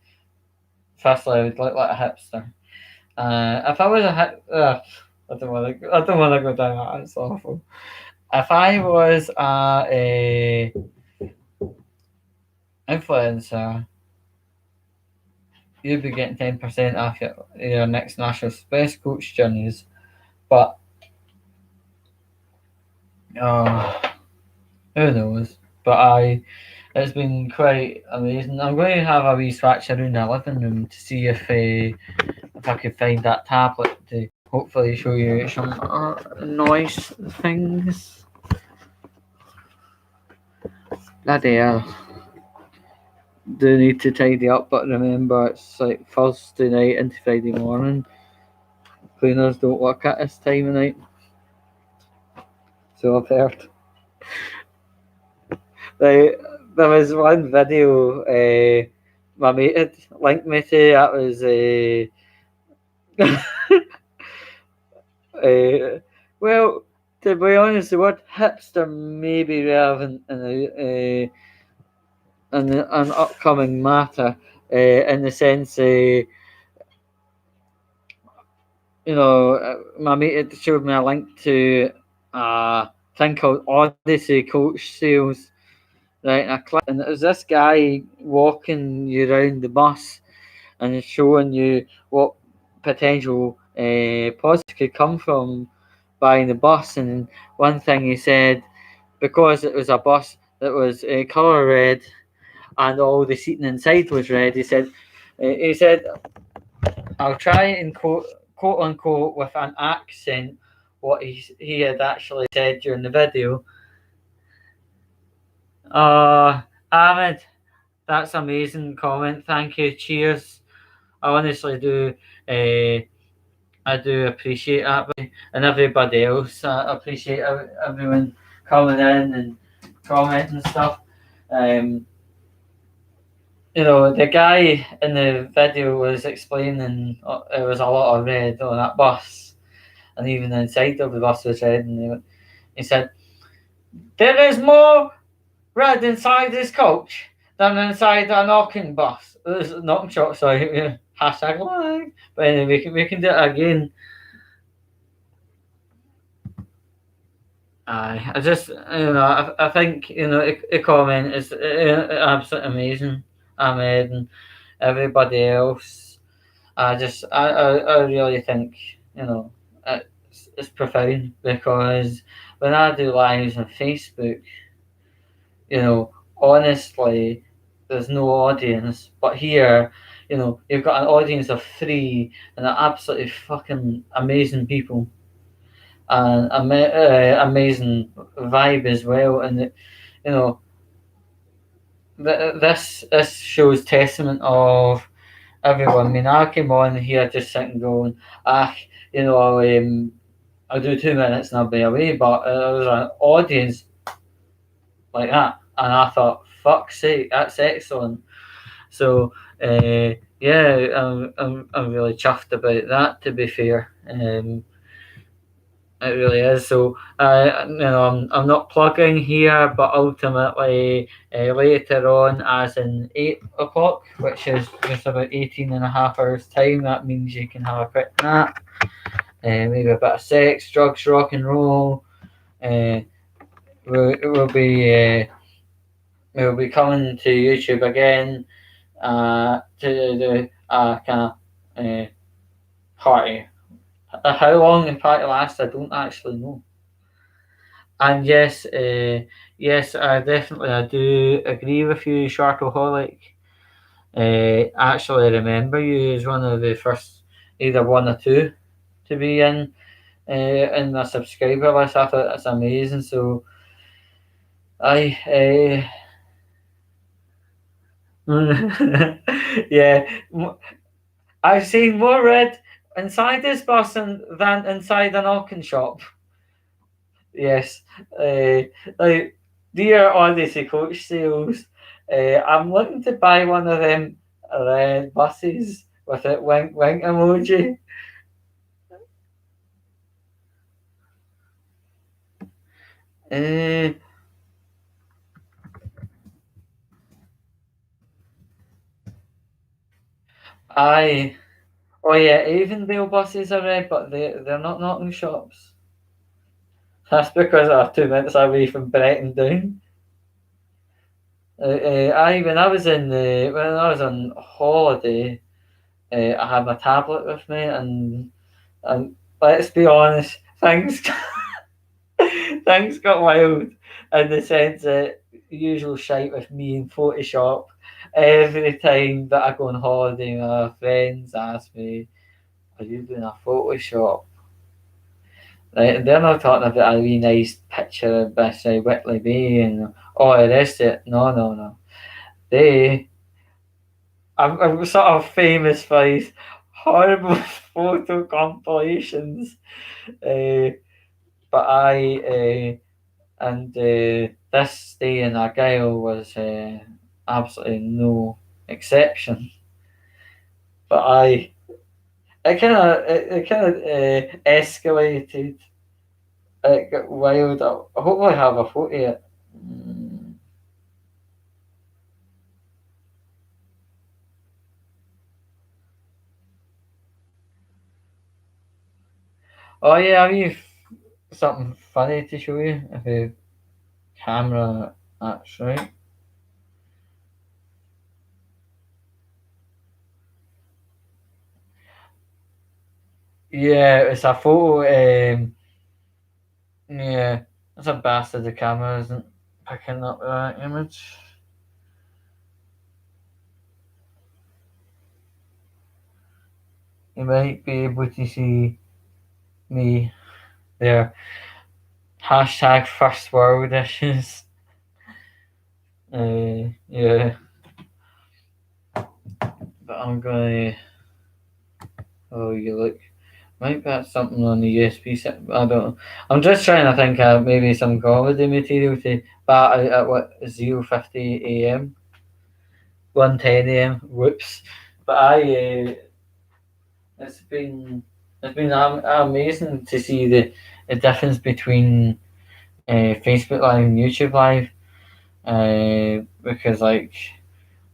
Firstly, I would look like a hipster. If I was a hip, I don't want to. I don't want to go down that. It's awful. If I was a influencer, you'd be getting 10% off your next national space coach journeys. But uh, who knows? But it's been quite amazing. I'm going to have a wee scratch around the living room to see if I could find that tablet to hopefully show you some noise things. Bloody hell. Do need to tidy up, but remember it's like Thursday night into Friday morning. Cleaners don't work at this time of night, so I've heard. Like, there was one video my mate had linked me to. That was well, to be honest, the word hipster may be relevant in an upcoming matter, in the sense, my mate had showed me a link to a thing called Odyssey Coach Sales, right? And I clicked, and it was this guy walking you around the bus and showing you what potential positives could come from buying the bus. And one thing he said, because it was a bus that was colour red and all the seating inside was red, he said, I'll try and quote unquote with an accent what he had actually said during the video. Uh, Ahmed, that's amazing comment. Thank you. Cheers. I honestly do. I do appreciate that, and everybody else. I appreciate everyone coming in and commenting and stuff. Um, the guy in the video was explaining there was a lot of red on that bus, and even the inside of the bus was red. And he said, "There is more red inside this coach than inside a knocking bus." There's a knocking shot, sorry. Hashtag lag. But anyway, we can do it again. I just, I think, a comment is absolutely amazing. Ahmed and everybody else. I really think, it's profound because when I do lives on Facebook, honestly, there's no audience. But here, you've got an audience of three and they're absolutely fucking amazing people and amazing vibe as well. And you know, this shows testament of everyone. I mean, I came on here just sitting going, ah, I'll do 2 minutes and I'll be away. But there was an audience like that, and I thought, fuck's sake, that's excellent. So yeah, I'm really chuffed about that. To be fair, it really is. So I'm not plugging here, but ultimately later on, as in 8 o'clock, which is just about 18 and a half hours time, that means you can have a quick nap, maybe a bit of sex, drugs, rock and roll. Uh, we'll be coming to YouTube again to do a kind of party. How long the party lasts, I don't actually know. And yes, I do agree with you, Sharkaholic. Actually, remember you as one of the first, either one or two, to be in the subscriber list. I thought that's amazing. So I yeah, I've seen more red inside this bus than inside an auction shop. Yes. Like, dear Odyssey Coach Sales, I'm looking to buy one of them red buses with it wink wink emoji. Uh, aye. Oh yeah, Avondale buses are red, but they're not knocking shops. That's because they're 2 minutes away from Bretton Down. I when I was when I was on holiday, I had my tablet with me, and let's be honest, things things got wild in the sense that usual shite with me in Photoshop. Every time that I go on holiday, my friends ask me, "Are you doing a Photoshop?" Like, they're not talking about a wee nice picture of this Whitley Bay and all the rest of it. No, no, no. They, I'm sort of famous for these horrible photo compilations. Uh, but this day in Argyle was absolutely no exception. But it kind of escalated. It got wild. I hope I have a photo of it. Mm. Oh yeah, have you something funny to show you if the camera that's right? Yeah, it's a photo. Yeah, it's a bastard. The camera isn't picking up that image. You might be able to see me there. Hashtag first world issues. Yeah, but I'm gonna. Oh, you look. Might that's something on the USB set. I don't know. I'm just trying to think of maybe some comedy material to bat out at what 050 a.m. 110 a.m. Whoops. But it's been it's been amazing to see the difference between Facebook Live and YouTube Live. Because like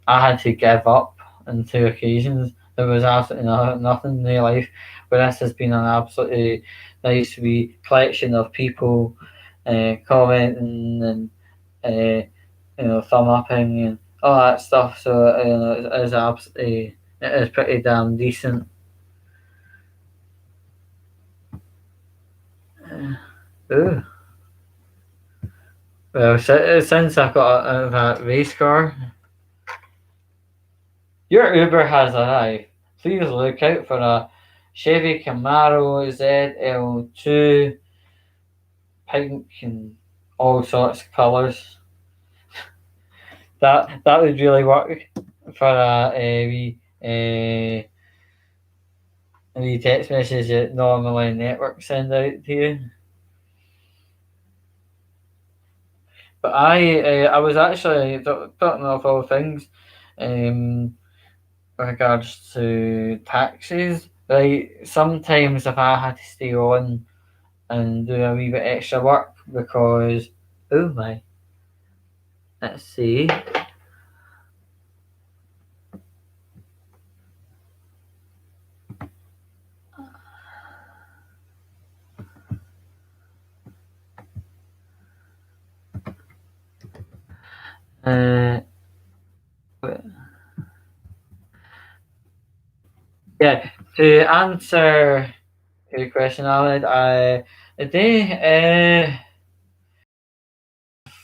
I had to give up on 2 occasions. There was absolutely nothing in their life, but this has been an absolutely nice wee collection of people commenting and thumb upping and all that stuff. So it is absolutely it is pretty damn decent. Ooh. Well, since I've got a race car, your Uber has arrived. Please look out for a Chevy Camaro ZL2, pink and all sorts of colours. That would really work for a wee text message that normally networks send out to you. But I was actually talking of all things, with regards to taxis. Right, sometimes if I had to stay on and do a wee bit extra work because oh my, let's see. Uh, yeah, to answer your question, Ahmed, a day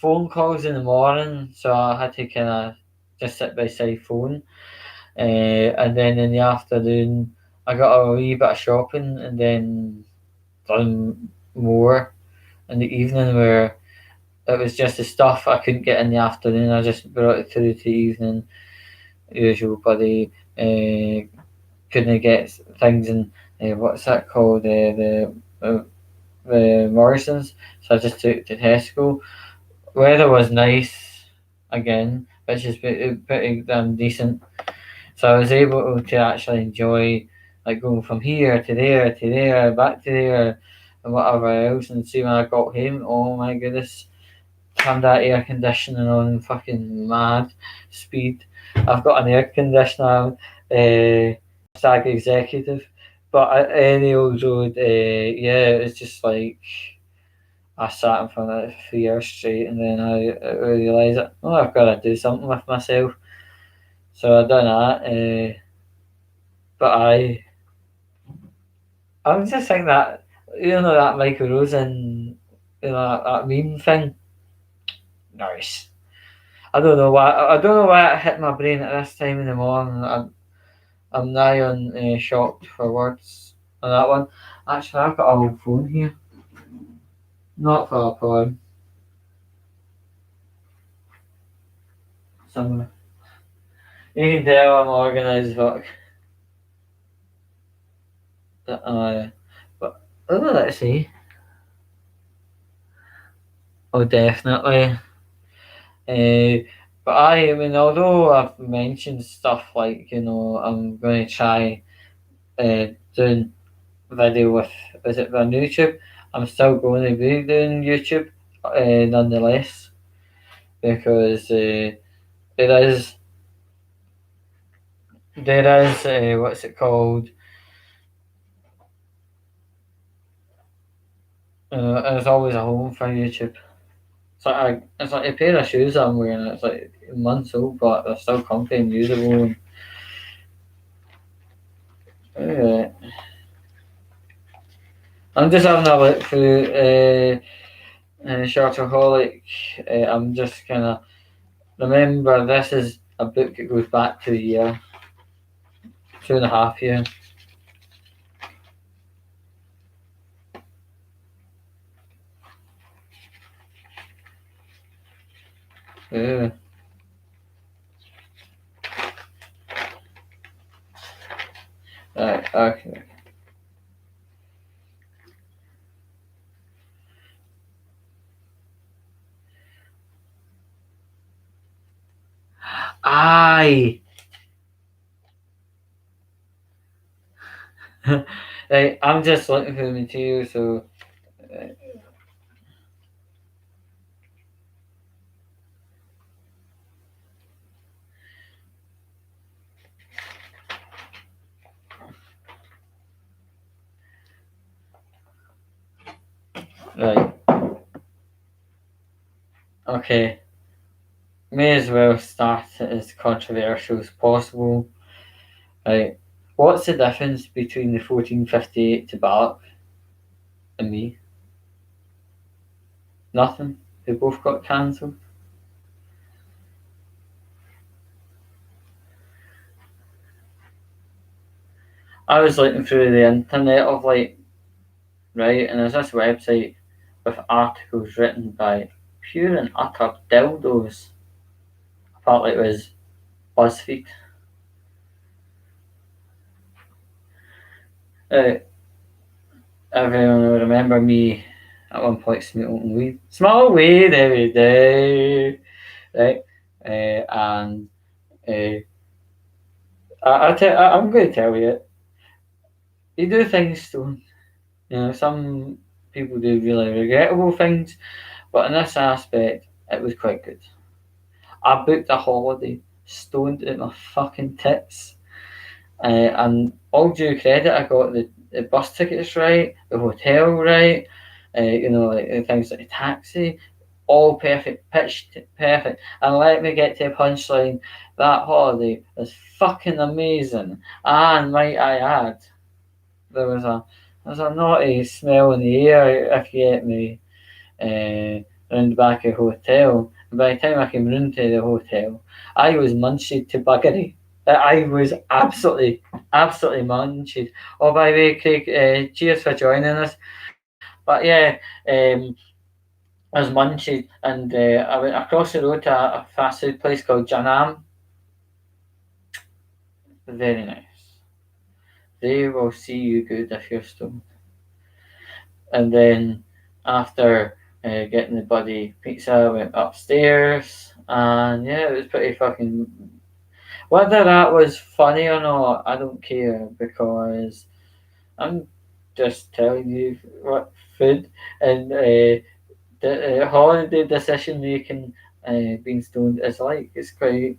phone calls in the morning, so I had to kind of just sit beside phone, and then in the afternoon I got a wee bit of shopping, and then done more in the evening where it was just the stuff I couldn't get in the afternoon. I just brought it through to the evening. Usual buddy couldn't get things in what's that called the Morrisons, so I just took it to Tesco. Weather was nice again, which is pretty damn decent. So I was able to actually enjoy like going from here to there to there, back to there, and whatever else. And see when I got home, oh my goodness, turned that air conditioning on fucking mad speed. I've got an air conditioner, Stag Executive, but at any old road, yeah, it's just like I sat in front of it for 3 hours straight, and then I realised that oh, I've got to do something with myself. So I done that, but I was just thinking that that Michael Rosen, that meme thing. Nice. I don't know why. I don't know why it hit my brain at this time in the morning. I'm nigh on shocked for words on that one. Actually, I've got a old phone here. Not for a poem. Somewhere. You can tell I'm organised, fuck. But let's see. Oh, definitely. But I mean, although I've mentioned stuff like I'm going to try doing video with is it on YouTube, I'm still going to be doing YouTube nonetheless because there is what's it called? There's always a home for YouTube. It's like a pair of shoes I'm wearing. It's like months old, but they're still comfy and usable. And, I'm just having a look through Shortaholic. I'm just kind of remember this is a book that goes back to the year 2.5 years. Yeah. Right, okay. Aye. Right, I'm just looking for the material, so right. Okay. May as well start it as controversial as possible. Right. What's the difference between the 1458 to Balak and me? Nothing. They both got cancelled. I was looking through the internet of like, right, and there's this website with articles written by pure and utter dildos. Apparently it was BuzzFeed. Uh, Everyone will remember me at one point smoking weed. Smoke weed every day, right? And I'm going to tell you, you do things stoned. Some people do really regrettable things, but in this aspect, it was quite good. I booked a holiday stoned at my fucking tits. And all due credit, I got the bus tickets right, the hotel right, like things like a taxi, all perfect, pitched perfect. And let me get to the punchline: that holiday was fucking amazing. And might I add, there was a naughty smell in the air, if you get me, round the back of the hotel. And by the time I came round to the hotel, I was munched to buggery. I was absolutely munched. Oh, by the way, Craig, cheers for joining us. But yeah, I was munched, and I went across the road to a fast food place called Janam. Very nice. They will see you good if you're stoned. And then after getting the bloody pizza, I went upstairs, and yeah, it was pretty fucking. Whether that was funny or not, I don't care because I'm just telling you what food and the holiday decision making being stoned is like. It's quite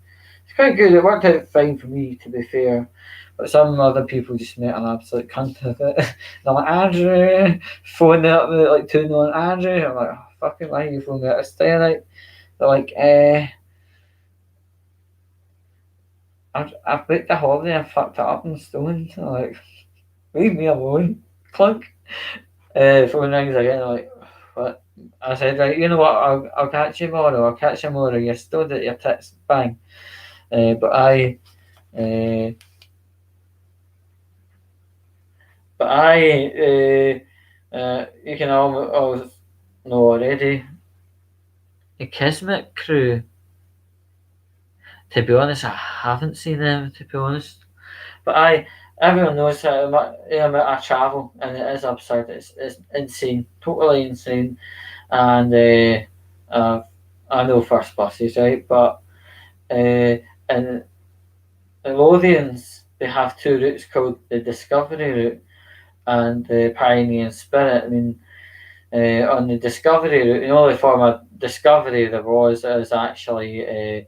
good. It worked out fine for me, to be fair. But some other people just make an absolute cunt of it. They're like, Andrew, phoning up at like 2 on Andrew. I'm like, oh, fucking why are you phoning me at this day? Like, they're like, I've booked a holiday and fucked it up and stoned. I'm like, leave me alone. Clunk. Phone rings again. I'm like, what? I said, right, you know what? I'll catch you tomorrow. I'll catch you tomorrow. You're stoned at your tits. Bang. But uh, you can always know already. The Kismet crew. To be honest, I haven't seen them. To be honest, but everyone knows how much I travel, and it is absurd. It's insane, totally insane. And I know first buses, right? But in Lothians, they have two routes called the Discovery route and the Pioneer Spirit. I mean, on the Discovery route, the only form of discovery there was is actually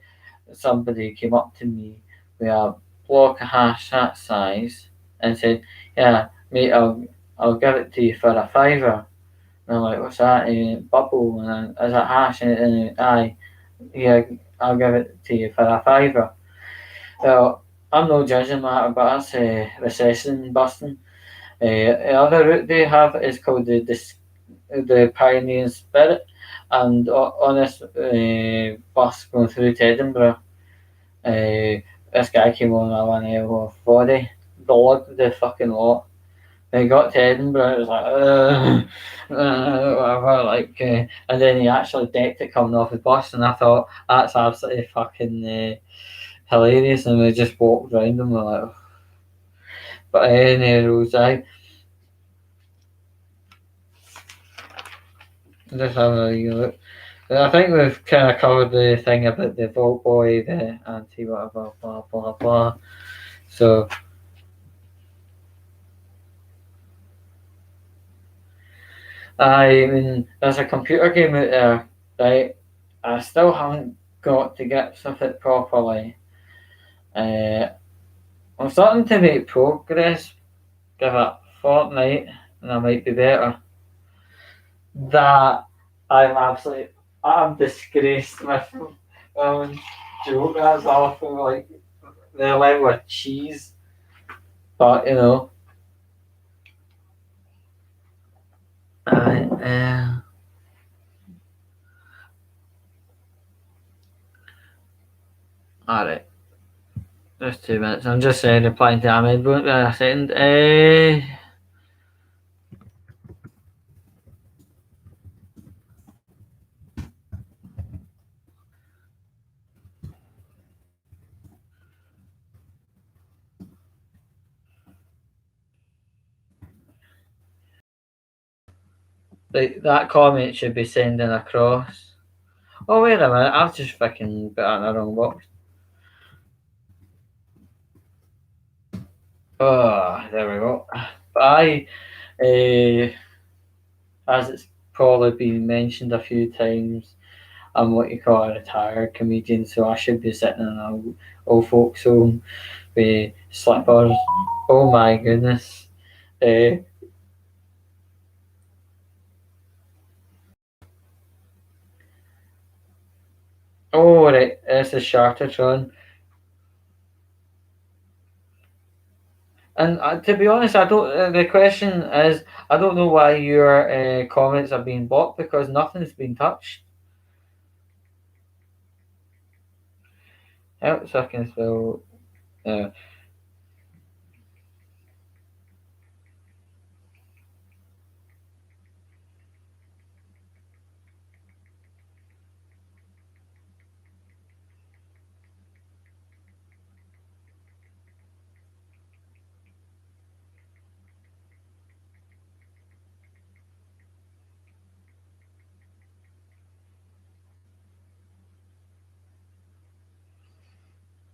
somebody came up to me with a block of hash that size and said, "Yeah, mate, I'll give it to you for a fiver." And I'm like, "What's that?" Bubble, and is that hash? Aye, yeah, I'll give it to you for a fiver. Well, I'm no judging that, but that's recession busting. The other route they have is called the Pioneer Spirit, and on this bus going through to Edinburgh, this guy came on a 1 hour 40, dogged the fucking lot. When he got to Edinburgh, it was like, whatever, like, and then he actually decked it coming off the bus, and I thought, that's absolutely fucking hilarious, and we just walked around him, we're like, but any rules, I just having a wee look. I think we've kind of covered the thing about the Vault Boy, the anti whatever, blah blah blah. So I mean, there's a computer game out there, right? I still haven't got to grips with it properly. Uh, I'm starting to make progress. Give it a fortnight, and I might be better. That I'm disgraced with my own joke. That's awful. Like the level of cheese, but I all right. Just 2 minutes. I'm just replying to Ahmed. Won't be a second. Like that comment should be sending across. Oh wait a minute, I've just fucking put that in the wrong box. Oh, there we go. But uh, as it's probably been mentioned a few times, I'm what you call a retired comedian, so I should be sitting in an old folks home with slippers. Oh my goodness. Uh, oh right, this is Chartertron. And to be honest, I don't. The question is, I don't know why your comments are being blocked because nothing's been touched. Help so I can spell. Uh,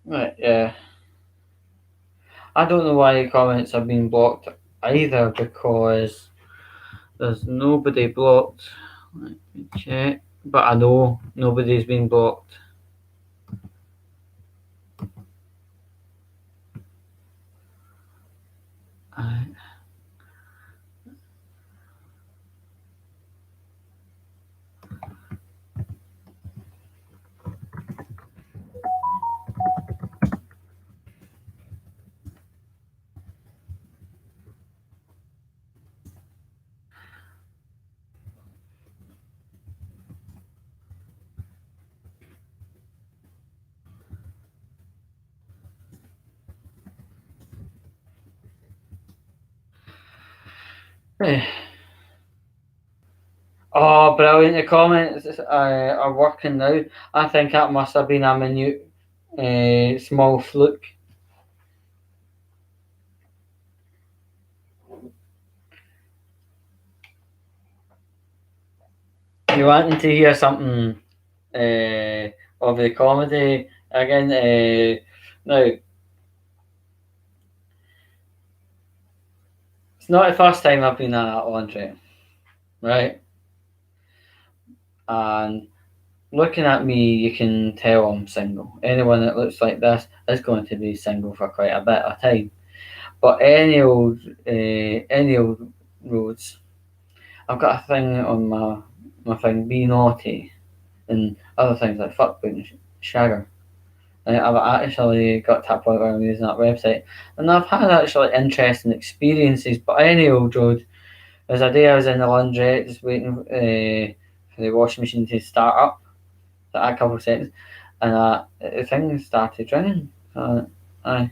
right, yeah. I don't know why your comments are being blocked. either because there's nobody blocked. Let me check. But I know nobody's been blocked. Uh, Oh, brilliant. The comments are working now. I think that must have been a minute small fluke. You wanting to hear something of the comedy again? Now, it's not the first time I've been at that laundry, right? And looking at me, you can tell I'm single. Anyone that looks like this is going to be single for quite a bit of time. But any old roads, I've got a thing on my thing, be naughty, and other things like fuckboy and shagger. And I've actually got to a point where I'm using that website, and I've had actually interesting experiences. But any old road, there's a day I was in the laundrette just waiting for the washing machine to start up, for a couple of seconds, and the thing started ringing. I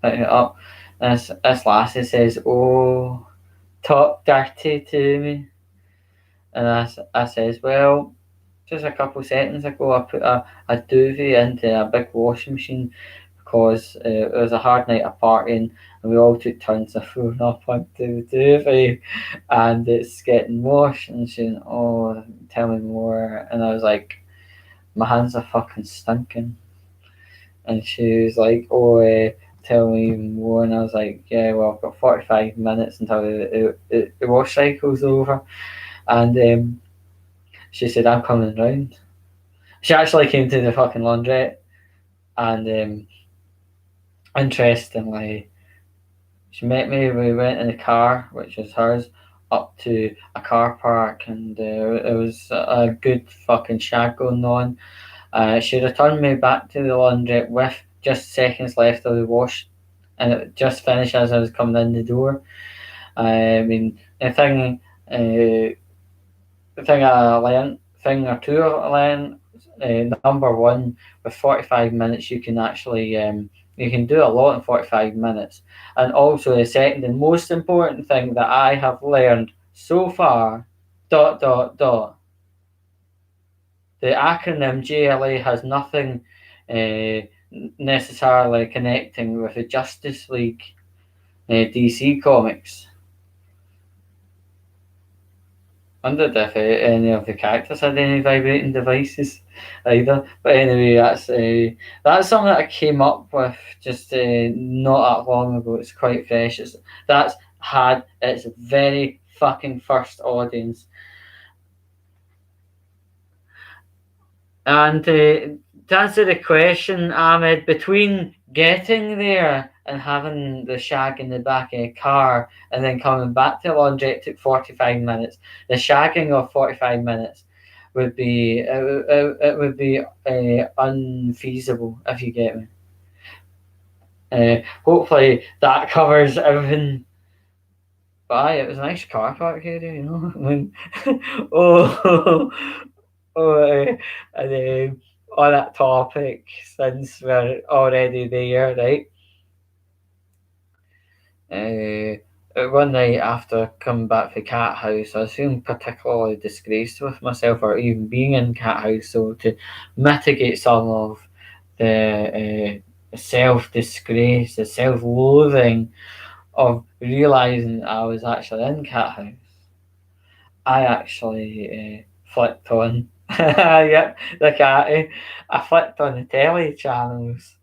picked it up, and this lassie says, "Oh, talk dirty to me," and I says, "Well, just a couple of seconds ago, I put a duvet into a big washing machine because it was a hard night of partying and we all took turns of throwing up onto the duvet and it's getting washed." And she went, "Oh, tell me more." And I was like, "My hands are fucking stinking." And she was like, "Oh, tell me even more." And I was like, "Yeah, well, I've got 45 minutes until the wash cycle's over." And she said, "I'm coming round." She actually came to the fucking laundrette, and interestingly, she met me. We went in the car, which is hers, up to a car park, and it was a good fucking shag going on. She returned me back to the laundrette with just seconds left of the wash, and it just finished as I was coming in the door. I mean, the thing I learned, thing or two I learned. Number one, with 45 minutes, you can actually you can do a lot in 45 minutes. And also, the second and most important thing that I have learned so far, dot dot dot, the acronym JLA has nothing uh, necessarily connecting with the Justice League DC comics. Wondered if any of the characters had any vibrating devices either. But anyway, that's something that I came up with just not that long ago. It's quite fresh. That's had its very fucking first audience. And to answer the question, Ahmed, between getting there and having the shag in the back of a car and then coming back to the laundry, it took 45 minutes. The shagging of 45 minutes it would be unfeasible, if you get me. Hopefully that covers everything. But aye, it was a nice car park area, you know. I mean, oh, and on that topic, since we're already there, right? One night after coming back from Cat House, I was feeling particularly disgraced with myself, or even being in Cat House. So to mitigate some of the self disgrace, the self loathing of realizing I was actually in Cat House, I actually flipped on, yep, the catty. I flipped on the telly channels,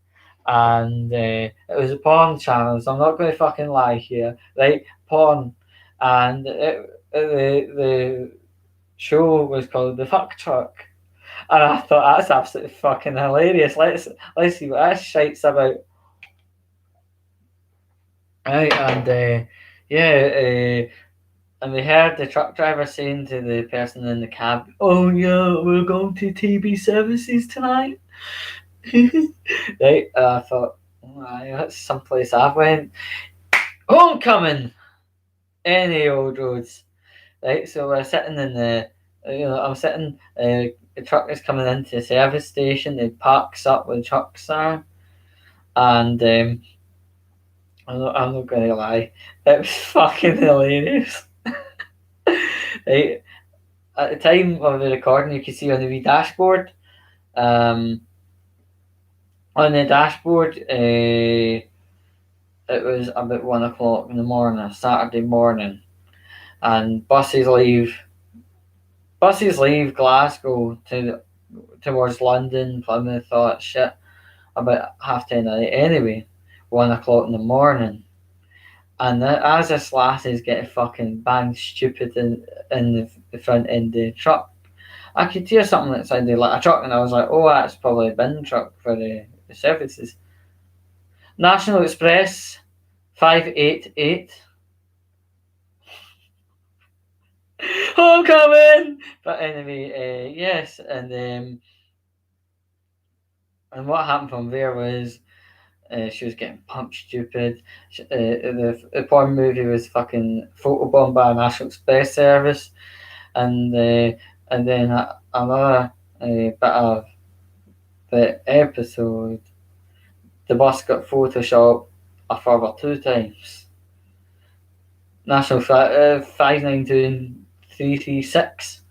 and it was a porn channel. So I'm not going to fucking lie here, right? Porn, and the show was called The Fuck Truck. And I thought that's absolutely fucking hilarious. Let's see what that shite's about. Right, and yeah, and we heard the truck driver saying to the person in the cab, "Oh yeah, we're going to TB services tonight." Right, and I thought, oh, aye, that's someplace I've went. Homecoming, any old roads. Right, so we're sitting in I'm sitting. The truck is coming into the service station. It parks up where the trucks are, and I'm not gonna lie, it was fucking hilarious. Right, at the time of the recording, you could see on the wee dashboard. Um, on the dashboard, it was about 1 o'clock in the morning, a Saturday morning, and buses leave Glasgow towards London, Plymouth, all that shit about 10:30 at night anyway, 1 o'clock in the morning. And as this lassie is getting fucking banged stupid in the front end of the truck, I could hear something that sounded like a truck, and I was like, oh, that's probably a bin truck for the services. National Express 588. Homecoming! But anyway, yes, and what happened from there was she was getting pumped stupid. The porn movie was fucking photobombed by a National Express service, and then another bit of the episode, the bus got photoshopped a further 2 times. National 592336,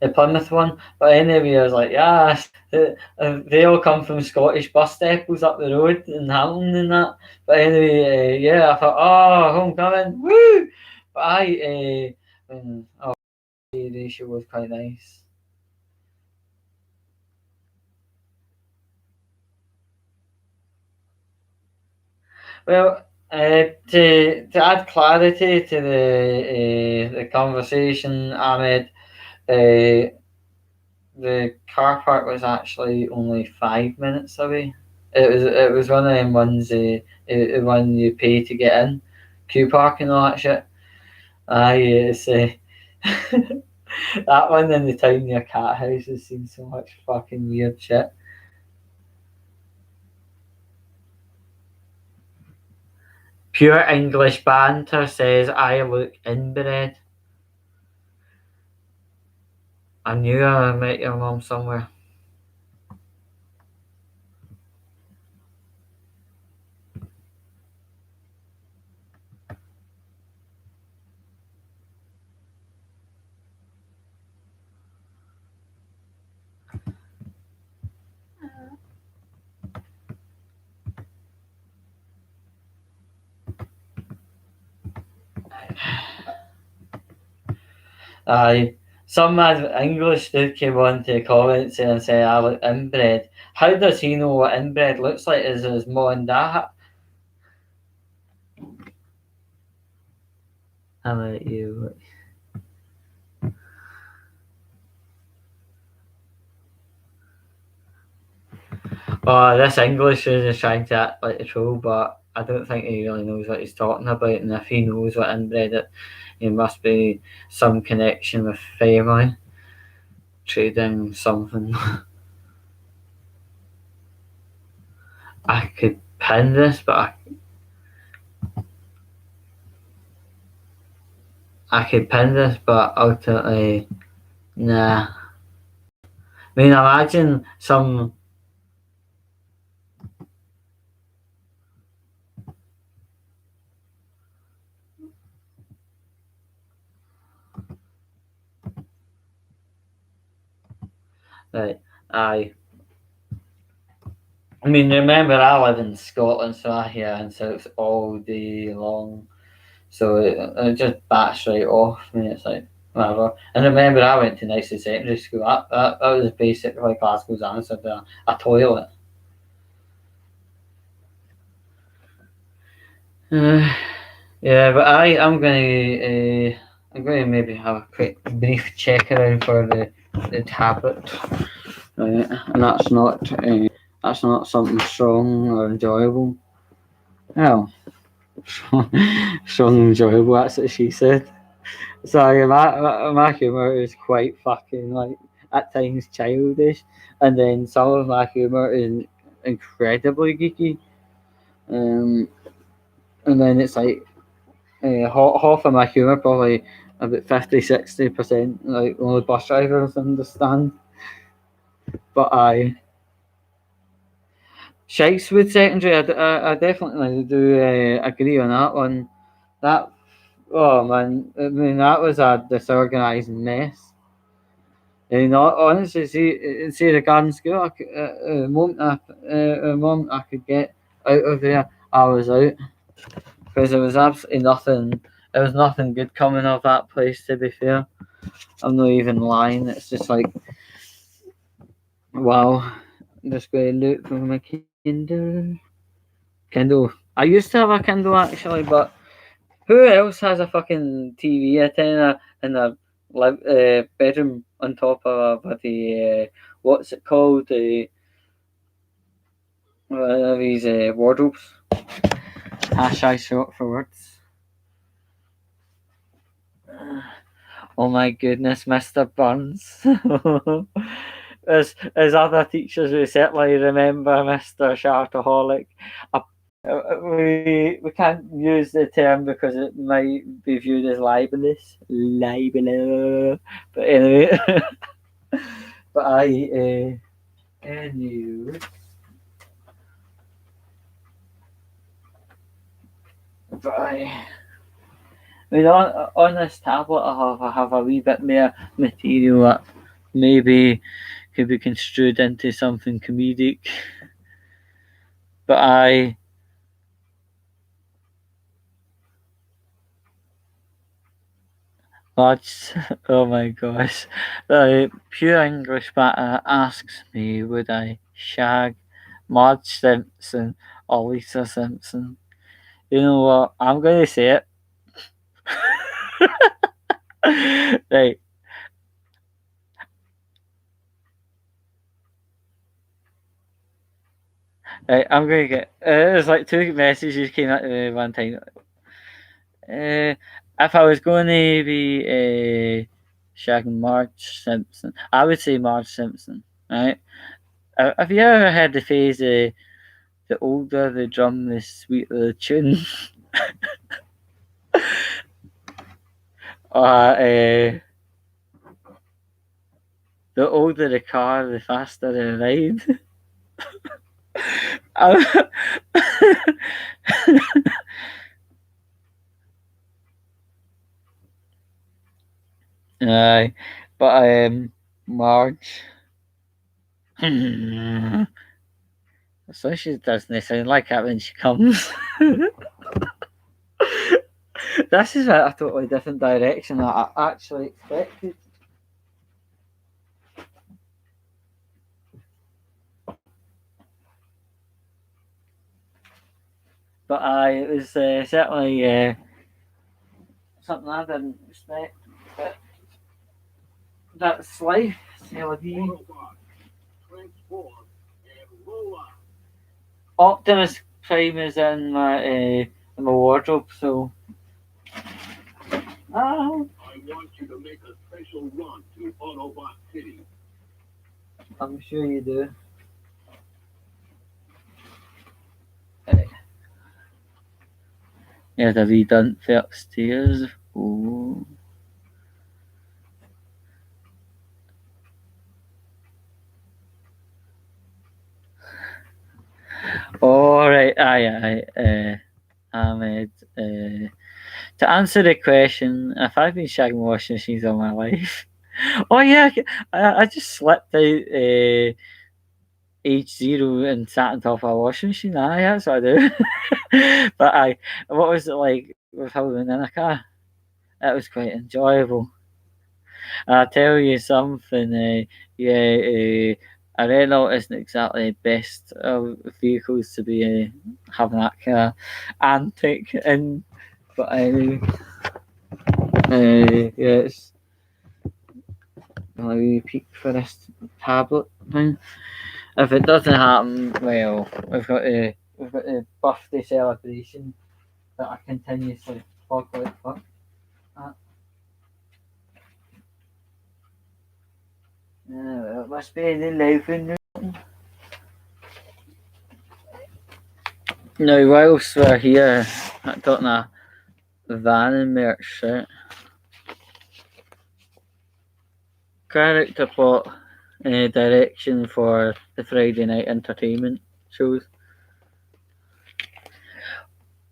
the Plymouth one. But anyway, I was like, yeah, they all come from Scottish bus depots up the road in Hamilton and that. But anyway, yeah, I thought, oh, homecoming, woo! But the ratio was quite nice. Well, to add clarity to the conversation, Ahmed, uh, the car park was actually only 5 minutes away. It was one of them ones, one you pay to get in, queue park and all that shit. Aye, it's that one in the town near Cat House has seen so much fucking weird shit. Pure English banter says I look inbred. I knew I met your mum somewhere. Aye. Some mad English dude came on to comments and said I look inbred. How does he know what inbred looks like? Is his mum and dad? How about you? Oh, this English is just trying to act like a troll, but I don't think he really knows what he's talking about. And if he knows what inbred it, he must be some connection with family, trading something. I could pin this, but I could pin this, but ultimately, nah. I mean, imagine some. Right, aye. I mean, remember, I live in Scotland, so I hear insults all day long. So it just bats right off me. It's like, whatever. And remember, I went to nicely secondary school. That was basically Glasgow's answer to a toilet. Uh, yeah, but I'm gonna maybe have a quick brief check around for the tablet, right? And that's not something strong or enjoyable. Well, strong and enjoyable. That's what she said. Sorry, my humour is quite fucking like at times childish, and then some of my humour is incredibly geeky. Um, and then it's like half of my humour, probably about 50-60%, like only bus drivers understand. But I shikes with secondary, I definitely do agree on that one. That oh man, I mean that was a disorganised mess. You know, honestly, see regarding school, the moment I could get out of there, I was out because there was absolutely nothing. There was nothing good coming of that place. To be fair, I'm not even lying. It's just like, wow, I'm just going to look for my Kindle. I used to have a Kindle actually, but who else has a fucking TV antenna in a bedroom on top of a bloody what's it called? One of these wardrobes. Hashtag short for words. Oh my goodness, Mr. Burns. As other teachers we certainly remember Mr. Shartaholic. We can't use the term because it might be viewed as libelous. Libelous. But anyway, but anyway, but I mean, on this tablet, I have a wee bit more material that maybe could be construed into something comedic. But watched, oh my gosh, the pure English batter asks me, would I shag Marge Simpson or Lisa Simpson? You know what? I'm going to say it. Right, right, I'm going to get. There's like two messages came at me one time. If I was going to be shagging Marge Simpson, I would say Marge Simpson, right? Have you ever heard the phrase, the older the drum, the sweeter the tune? Or the older the car, the faster the ride? Aye, but Marge. So she doesn't sound like that when she comes. This is a totally different direction that I actually expected. But it was certainly something I didn't expect. But that's life, CLD. Optimus Prime is in my wardrobe, so I want you to make a special run to Autobot City. I'm sure you do. Yeah, the wee done for upstairs. Oh. All right, aye, aye. Ahmed, to answer the question, if I've been shagging washing machines all my life, oh yeah, I just slipped out H0 and sat on top of a washing machine. Aye, that's what I do. But what was it like with having in a car? It was quite enjoyable. I'll tell you something. Yeah, a Renault isn't exactly the best of vehicles to be having that kind of antic in, but anyway, yeah, it's a wee peak for this tablet thing. If it doesn't happen, well, we've got a birthday celebration that I continuously plug like fuck at. Yeah, well, it must be the life in there. Now, whilst we're here, I got a van and merch, right? Character plot direction for the Friday night entertainment shows.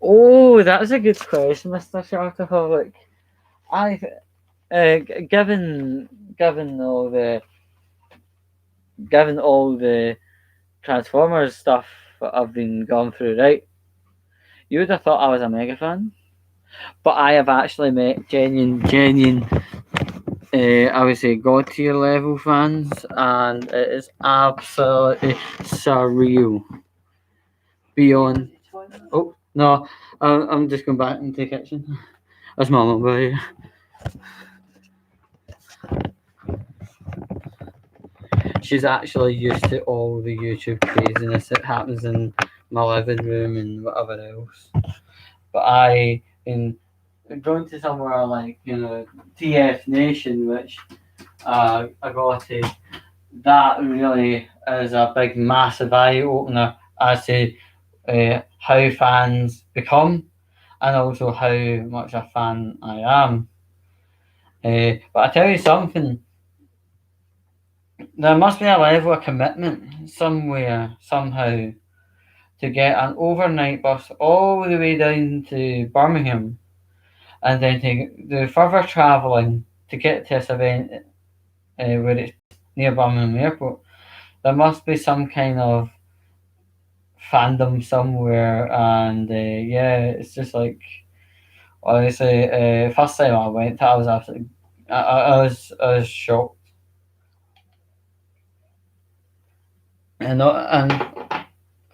Oh, that's a good question, Mr. Sharkaholic. I, given given all the given all the Transformers stuff that I've been going through, right? You would have thought I was a mega fan, but I have actually met genuine, I would say god tier level fans, and it is absolutely surreal. Beyond. Oh no, I'm just going back into the kitchen. That's my mum by here. She's actually used to all the YouTube craziness that happens in my living room and whatever else. But in going to somewhere like TF Nation, which I got to, that really is a big, massive eye opener as to how fans become and also how much a fan I am. But I tell you something, there must be a level of commitment somewhere, somehow, to get an overnight bus all the way down to Birmingham and then to do further travelling to get to this event where it's near Birmingham Airport. There must be some kind of fandom somewhere, and yeah, it's just like honestly, first time I went, I was absolutely, I was shocked, and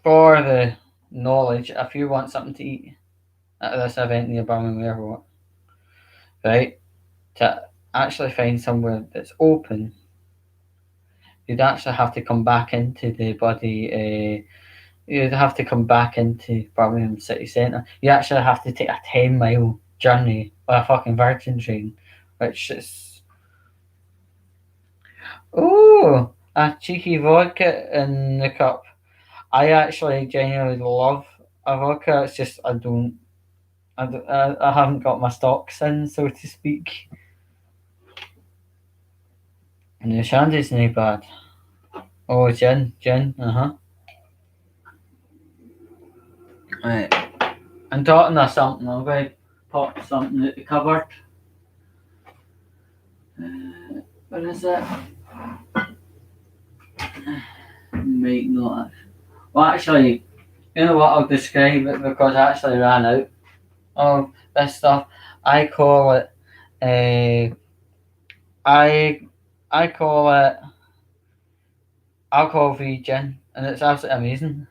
for the knowledge, if you want something to eat at this event near Birmingham Airport, right, to actually find somewhere that's open, you'd actually have to come back into the body. You'd have to come back into Birmingham city centre. You actually have to take a 10-mile journey by a fucking Virgin train, which is oh a cheeky vodka in the cup. I actually genuinely love a vodka. It's just I haven't got my stocks in, so to speak. And the shandy's no bad. Oh, gin, Right. I'm talking of something. I'm going to pop something out the cupboard. What is it? Might not have. Well, actually, you know what? I'll describe it because I actually ran out of this stuff. I call it. Uh, I I call it alcohol-free gin, and it's absolutely amazing.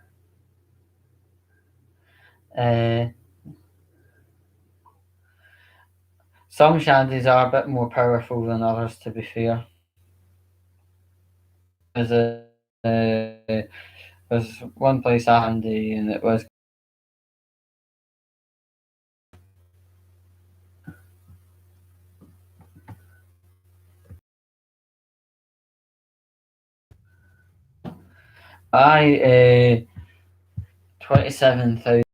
Uh, some shandies are a bit more powerful than others, to be fair. There's one place I handy, and it was I 27,000.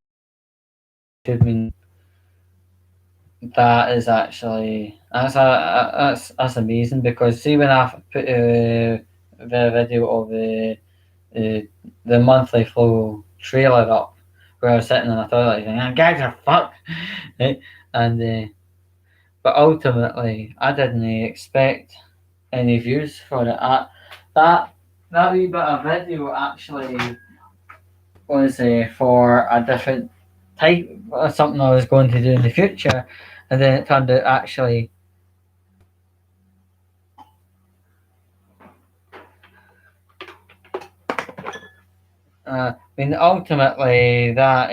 That is actually that's amazing because see when I put the video of the monthly flow trailer up where I was sitting in the toilet going, guys are fucked, right? And but ultimately I didn't expect any views for it. That that wee bit of video actually was for a different type of something I was going to do in the future, and then it turned out actually I mean, ultimately, that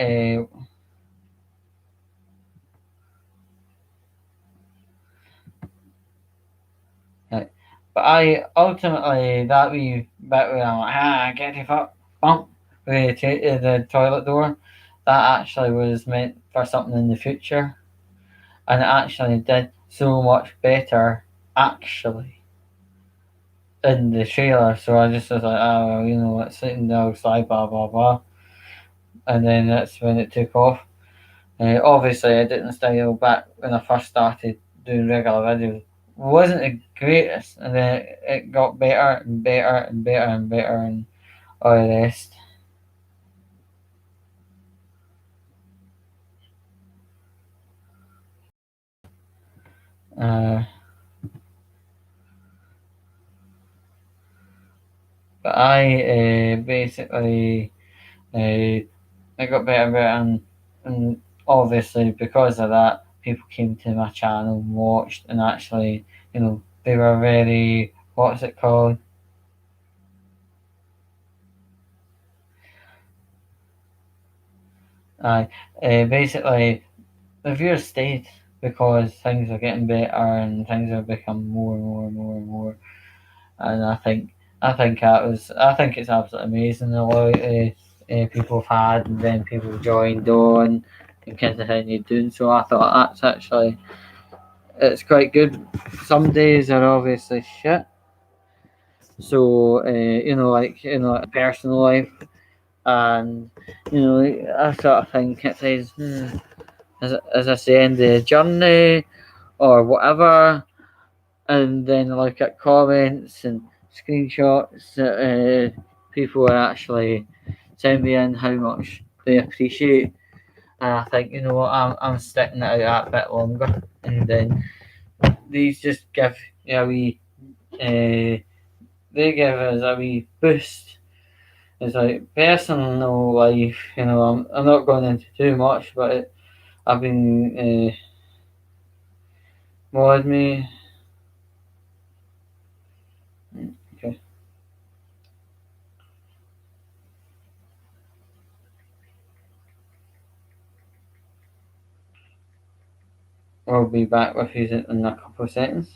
uh, but I ultimately that wee bit where I'm like, get the fuck bump with the toilet door, that actually was meant for something in the future, and it actually did so much better, actually, in the trailer. So I just was like, oh, well, let's sit in the outside, blah blah blah, and then that's when it took off. Obviously, I didn't style back when I first started doing regular videos. It wasn't the greatest, and then it got better and better and better and better, and all the rest. Uh, but I basically it got better and better, and obviously because of that, people came to my channel and watched, and actually, they were very, what's it called? I basically the viewers stayed because things are getting better and things have become more and more and more and more. And I think it's absolutely amazing the loyalty people have had, and then people joined on and continued doing so. I thought that's actually it's quite good. Some days are obviously shit, so like personal life, and I sort of think it says, is this the end of the journey or whatever? And then look at comments and screenshots that people are actually sending me in how much they appreciate. And I think, you know what, I'm sticking it out a bit longer. And then these just give you a wee, uh, they give us a wee boost. It's like personal life, I'm not going into too much, but I've been mod me. Okay, I'll be back with you in a couple of seconds.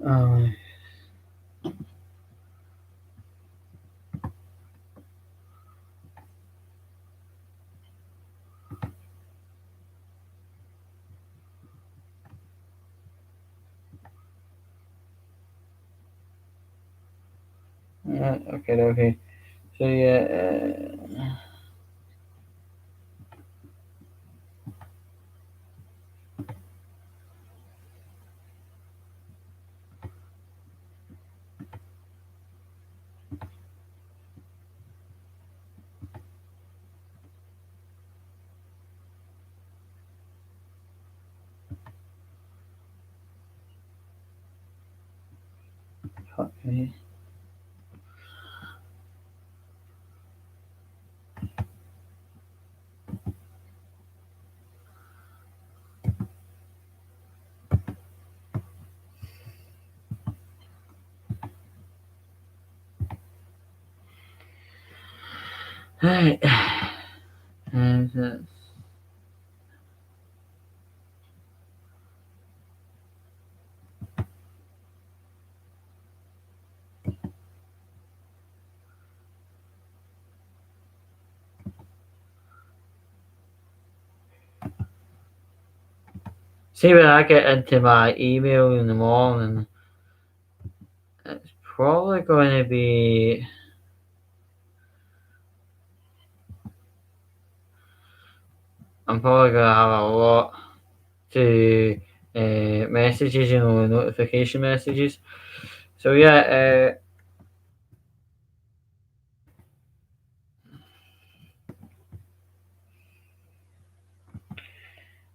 Um, okay, okay. So yeah, fuck me. Right. And, see when I get into my email in the morning, it's probably going to be. I'm probably going to have a lot to messages, notification messages. So yeah,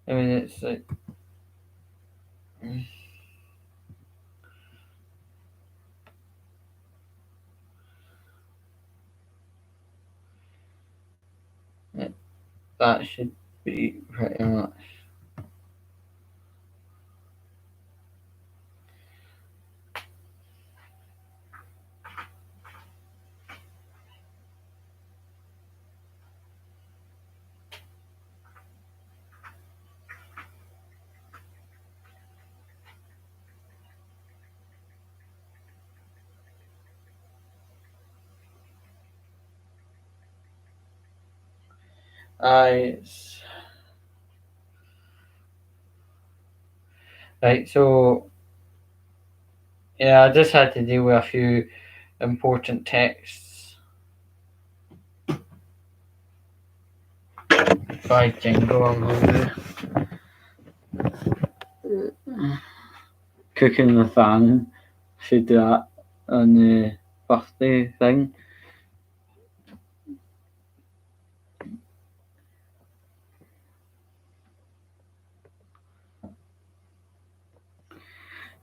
I mean, it's like that should be pretty much. I right. So yeah, I just had to deal with a few important texts. By jingle, I'm hungry. Cooking the fan. Should do that on the birthday thing.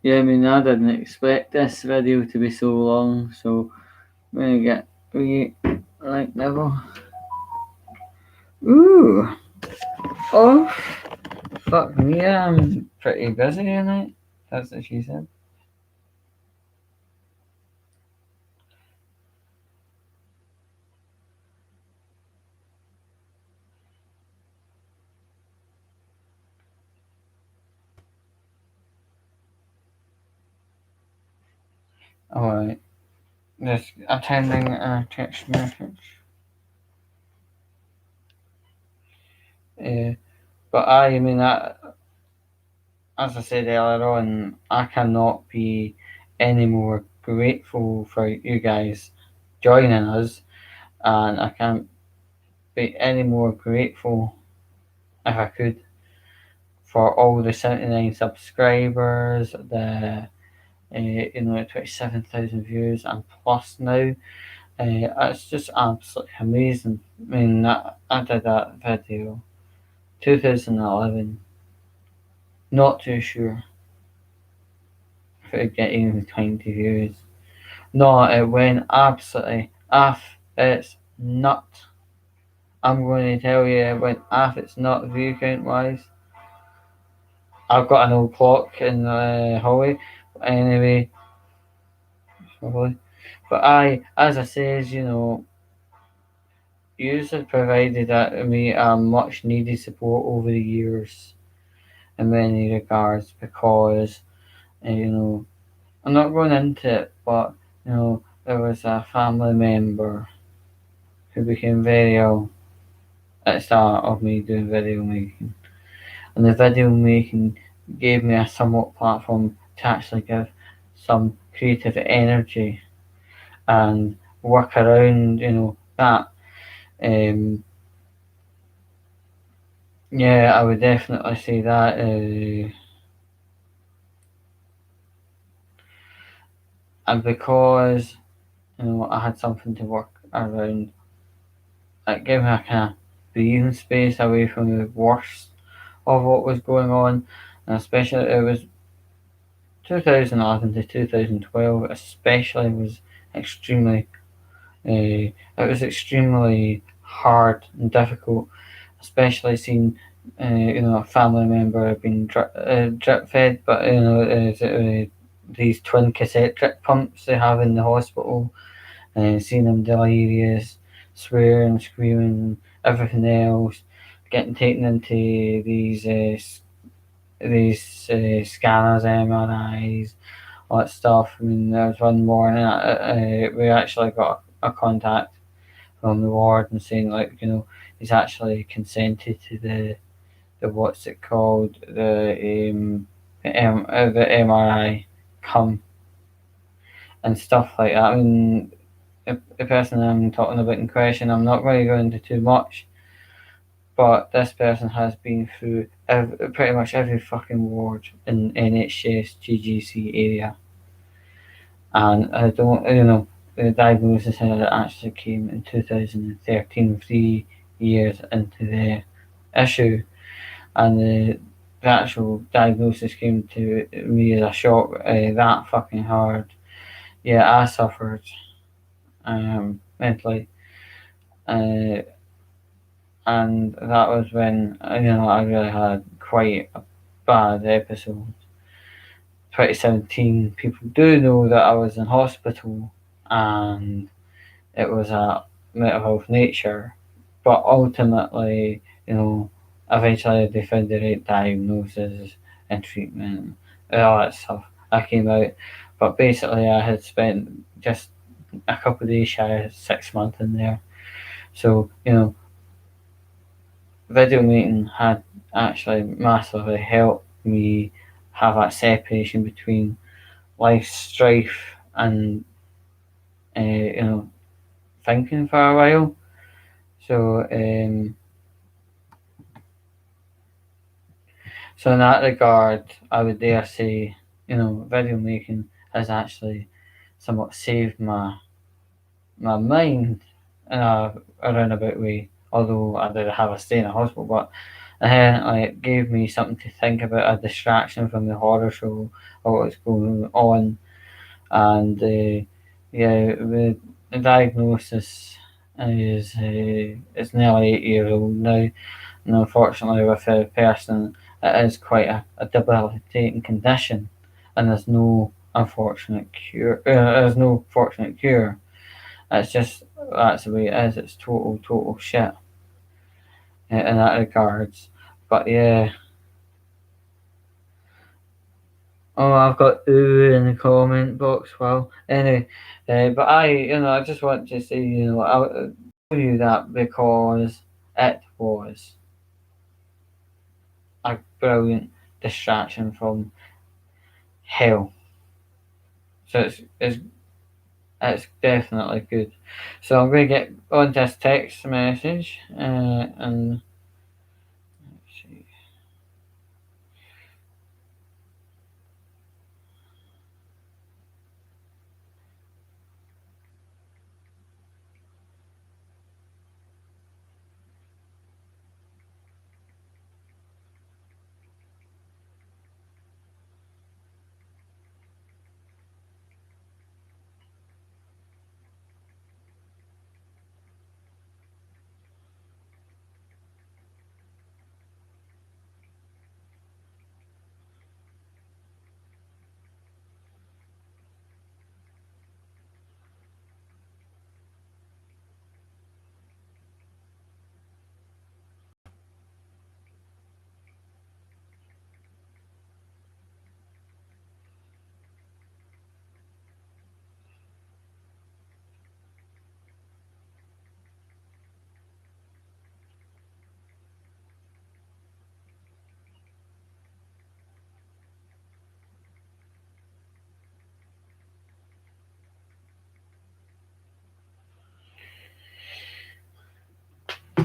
Yeah, I mean, I didn't expect this video to be so long, so I'm gonna get like level. Ooh, oh, fuck me, I'm pretty busy tonight. That's what she said. Alright, just attending a text message. But I mean, as I said earlier on, I cannot be any more grateful for you guys joining us, and I can't be any more grateful if I could for all the 79 subscribers, the 27,000 views and plus now. It's just absolutely amazing. I mean, I did that video 2011. Not too sure if it would get even 20 views. No, it went absolutely off its nut. I'm going to tell you, it went off its nut view count wise. I've got an old clock in the hallway. Anyway, probably. But as I says, you have provided me a much needed support over the years in many regards because, I'm not going into it, but, there was a family member who became very ill at the start of me doing video making. And the video making gave me a somewhat platform to actually give some creative energy and work around, that. Um, yeah, I would definitely say that. And because, I had something to work around, it gave me a kind of breathing space away from the worst of what was going on. And especially, it was 2011 to 2012, especially, was extremely it was extremely hard and difficult, especially seeing a family member being drip fed, but these twin cassette drip pumps they have in the hospital, and seeing them delirious, swearing, screaming, everything else, getting taken into these scanners, MRIs, all that stuff. I mean, there was one morning we actually got a contact from the warden saying, like, he's actually consented to the what's it called, the MRI come and stuff like that. I mean, the person I'm talking about in question, I'm not going to go into too much, but this person has been through pretty much every fucking ward in NHS GGC area, and I don't, the diagnosis actually came in 2013, 3 years into the issue, and the actual diagnosis came to me as a shock that fucking hard. Yeah, I suffered mentally, uh, and that was when I really had quite a bad episode. 2017, people do know that I was in hospital, and it was a mental health nature, but ultimately, eventually they found the right diagnosis and treatment and all that stuff. I came out, but basically I had spent just a couple of days shy of 6 months in there. So, video meeting had actually massively helped me have that separation between life strife and thinking for a while. So so in that regard, I would dare say, video making has actually somewhat saved my mind in a roundabout way. Although I did have a stay in a hospital, but it gave me something to think about, a distraction from the horror show or what's going on. And yeah, the diagnosis is nearly 8 years old now, and unfortunately, with a person, it is quite a debilitating condition, and there's no unfortunate cure. There's no fortunate cure. It's just that's the way it is. It's total shit in that regards. But yeah. Oh, I've got ooh in the comment box. Well, anyway, but I just want to say, I'll tell you that because it was a brilliant distraction from hell. So it's definitely good. So I'm going to get on this text message and let's see.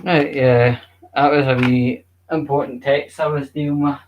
Right, yeah, that was a wee important text I was dealing with.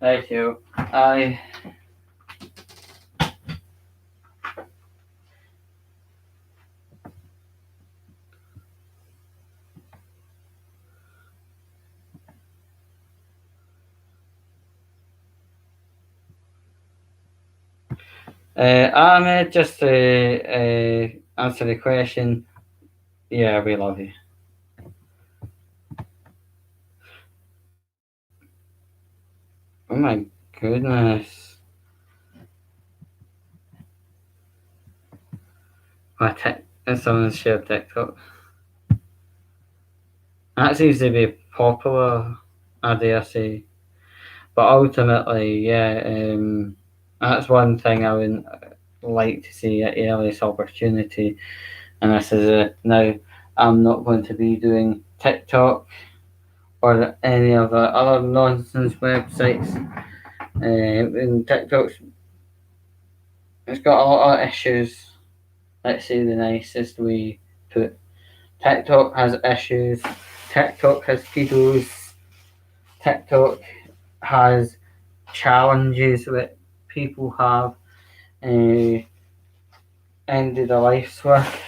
Right, you. Ahmed, just to answer the question, yeah, we love you. Oh my goodness. Someone shared TikTok. That seems to be popular, I dare say. But ultimately, yeah, that's one thing I wouldn't like to say at earliest opportunity, and this is now. I'm not going to be doing TikTok or any of the other nonsense websites. And TikTok's it's got a lot of issues. Let's say the nicest way put. TikTok has issues. TikTok has pedos. TikTok has challenges that people have ended their lives with.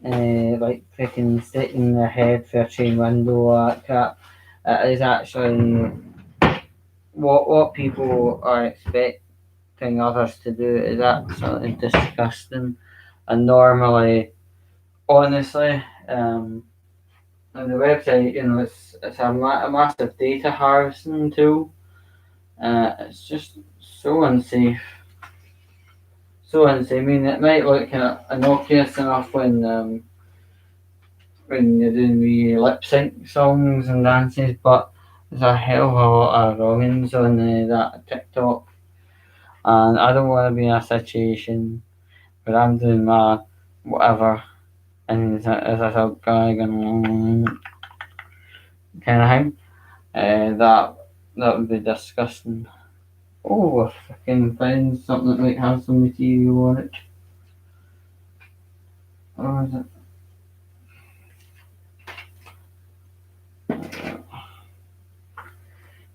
Like freaking sticking their head through a train window or that crap. It is actually what people are expecting others to do is absolutely disgusting. And normally, honestly, on the website, it's a massive data harvesting tool. It's just so unsafe, so unsafe. I mean, it might look kind of innocuous enough when you're doing the lip sync songs and dances, but there's a hell of a lot of wrongings on that TikTok, and I don't want to be in a situation where I'm doing my whatever and there's a guy going kind of thing. That would be disgusting. Oh, if I can find something that might have some material on it. Or is it?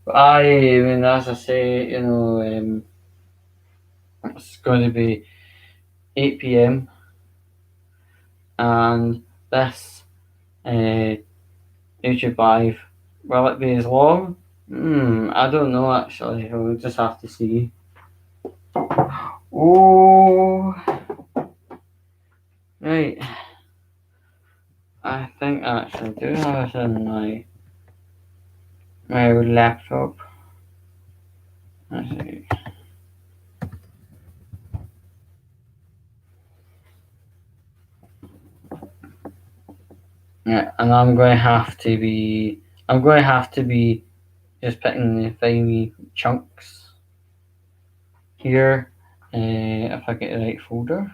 But I mean, as I say, it's going to be 8 p.m. and this YouTube Live, will it be as long? I don't know actually. We'll just have to see. Oh, right. I think I actually do have it in my laptop. Let's see. Yeah, and I'm going to have to be just picking the tiny chunks here. If I get the right folder.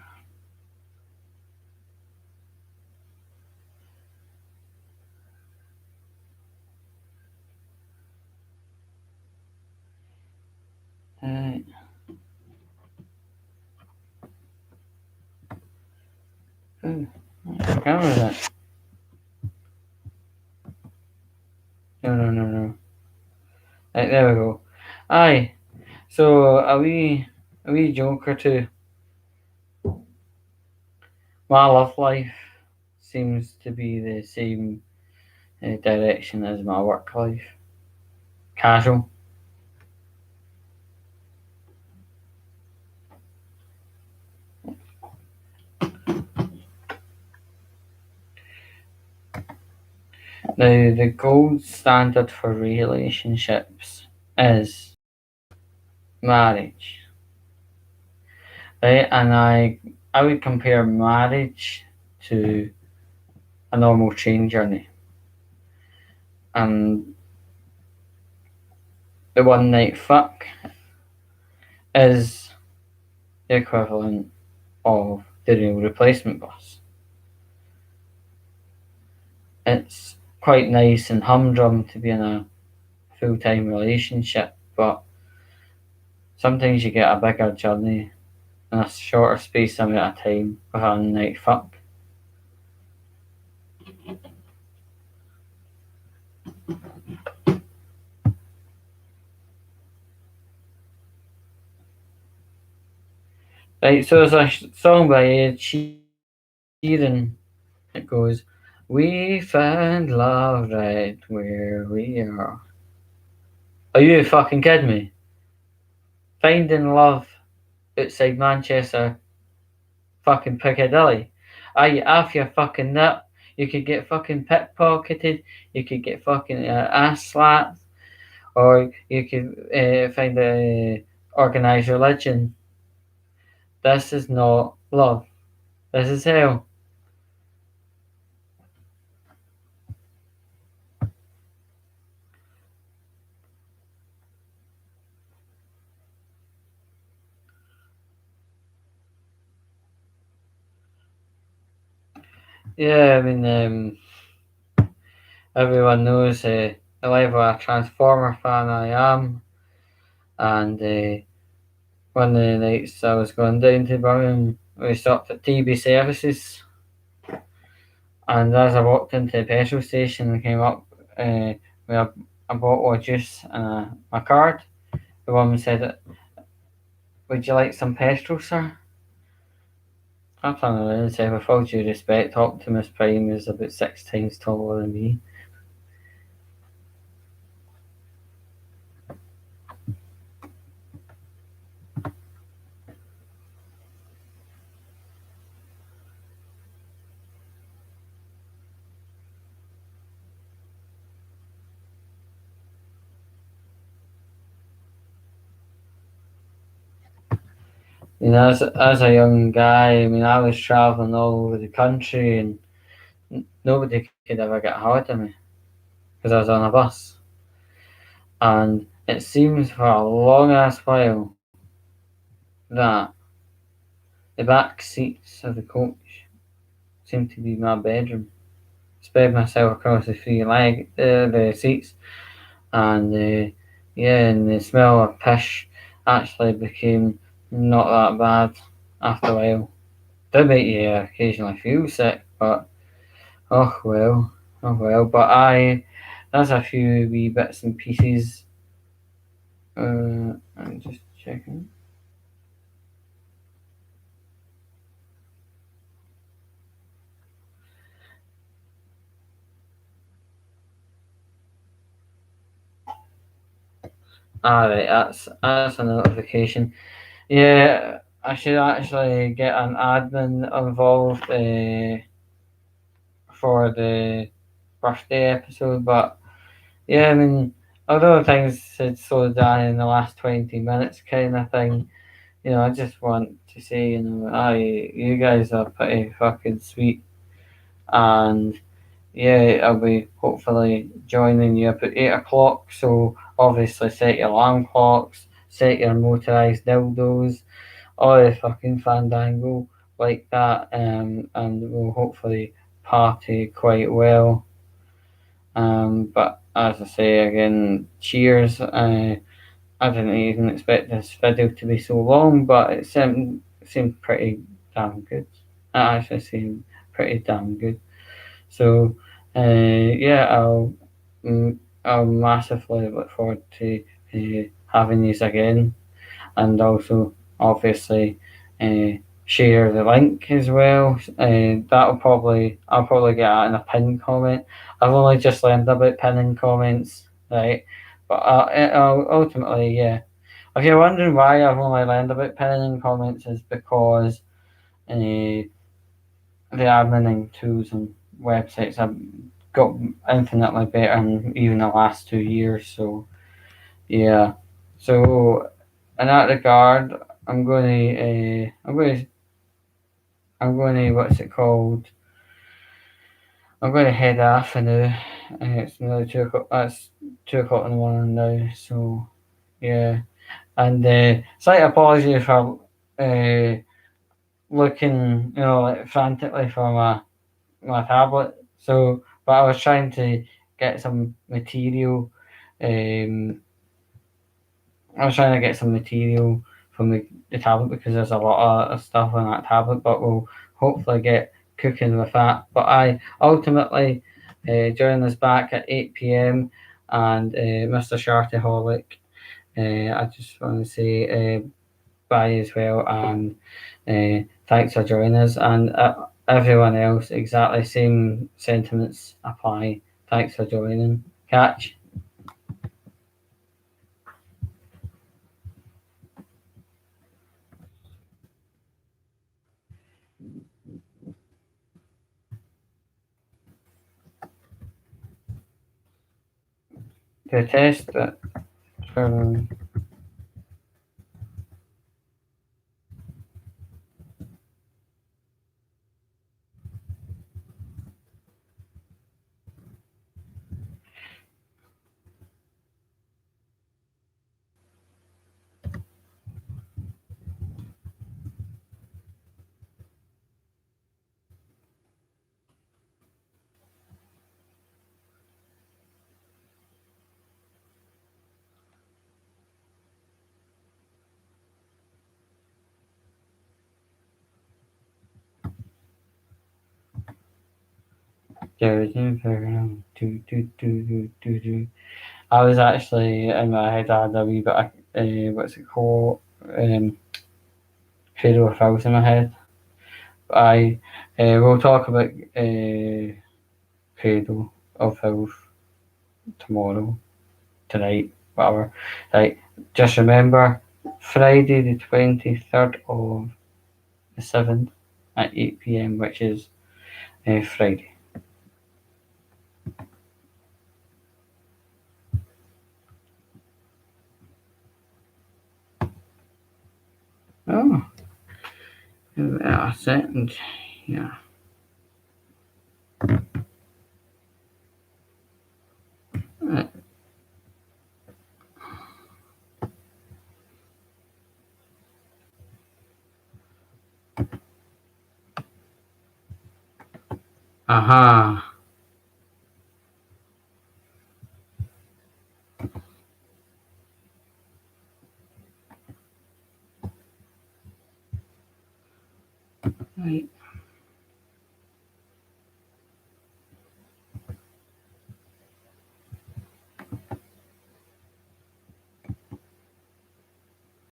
Right. Ooh, where was it? No. Right, there we go. Aye. So a wee joke or two. My love life seems to be the same direction as my work life. Casual. Now, the gold standard for relationships is marriage, right? And I would compare marriage to a normal train journey, and the one night fuck is the equivalent of the real replacement bus. It's quite nice and humdrum to be in a full time relationship, but sometimes you get a bigger journey in a shorter space amount of time with a night fuck. Right, so there's a song by Ed Sheeran. It goes, "We find love right where we are." Are you fucking kidding me? Finding love outside Manchester, fucking Piccadilly. Aye, off your fucking nut. You could get fucking pickpocketed. You could get fucking ass slapped, or you could find a organized religion. This is not love. This is hell. Yeah, I mean, everyone knows the level of Transformer fan I am, and one of the nights I was going down to Birmingham, we stopped at TB Services, and as I walked into the petrol station, I came up with a bottle of juice and my card. The woman said, "Would you like some petrol, sir?" I turned around and said, "With all due respect, Optimus Prime is about 6 times taller than me." You know, as a young guy, I mean, I was travelling all over the country, and nobody could ever get hold of me because I was on a bus. And it seems for a long ass while that the back seats of the coach seemed to be my bedroom. Spread myself across the seats, and yeah, and the smell of piss actually became not that bad after a while. Did make you occasionally feel sick, but oh well, oh well. But there's a few wee bits and pieces. I'm just checking. Alright, that's a notification. Yeah, I should actually get an admin involved for the birthday episode, but yeah, I mean, although things had slowed down in the last 20 minutes kind of thing, I just want to say, you guys are pretty fucking sweet, and yeah, I'll be hopefully joining you up at 8 o'clock. So obviously set your alarm clocks, set your motorized dildos, all the fucking fandango like that, and we'll hopefully party quite well. But as I say again, cheers. I didn't even expect this video to be so long, but it seemed pretty damn good. It actually seemed pretty damn good. So, yeah, mm, I'll massively look forward to having these again, and also obviously uh, share the link as well. I'll probably get that in a pinned comment. I've only just learned about pinning comments, right? But I'll ultimately, yeah. If you're wondering why I've only learned about pinning comments, is because the adminning tools and websites have got infinitely better in even the last 2 years. So yeah. So in that regard, I'm going to what's it called? I'm going to head off now. It's nearly 2 o'clock. That's 2 o'clock in the morning now. So yeah, and slight apology for uh, looking, like frantically for my tablet. So, but I was trying to get some material. Um, I was trying to get some material from the tablet because there's a lot of stuff on that tablet. But we'll hopefully get cooking with that. But I ultimately join us back at 8 p.m. and Mr. Shartaholic. I just want to say bye as well, and thanks for joining us. And everyone else, exactly same sentiments apply. Thanks for joining. Catch the test. Um, I was actually in my head. I had a wee bit of what's it called? Cradle of Filth in my head. But I we'll talk about Cradle of Filth tomorrow, tonight, whatever. Right, just remember Friday the 23rd of the 7th at 8 p.m., which is Friday. Oh, a second. Yeah. Aha. Right.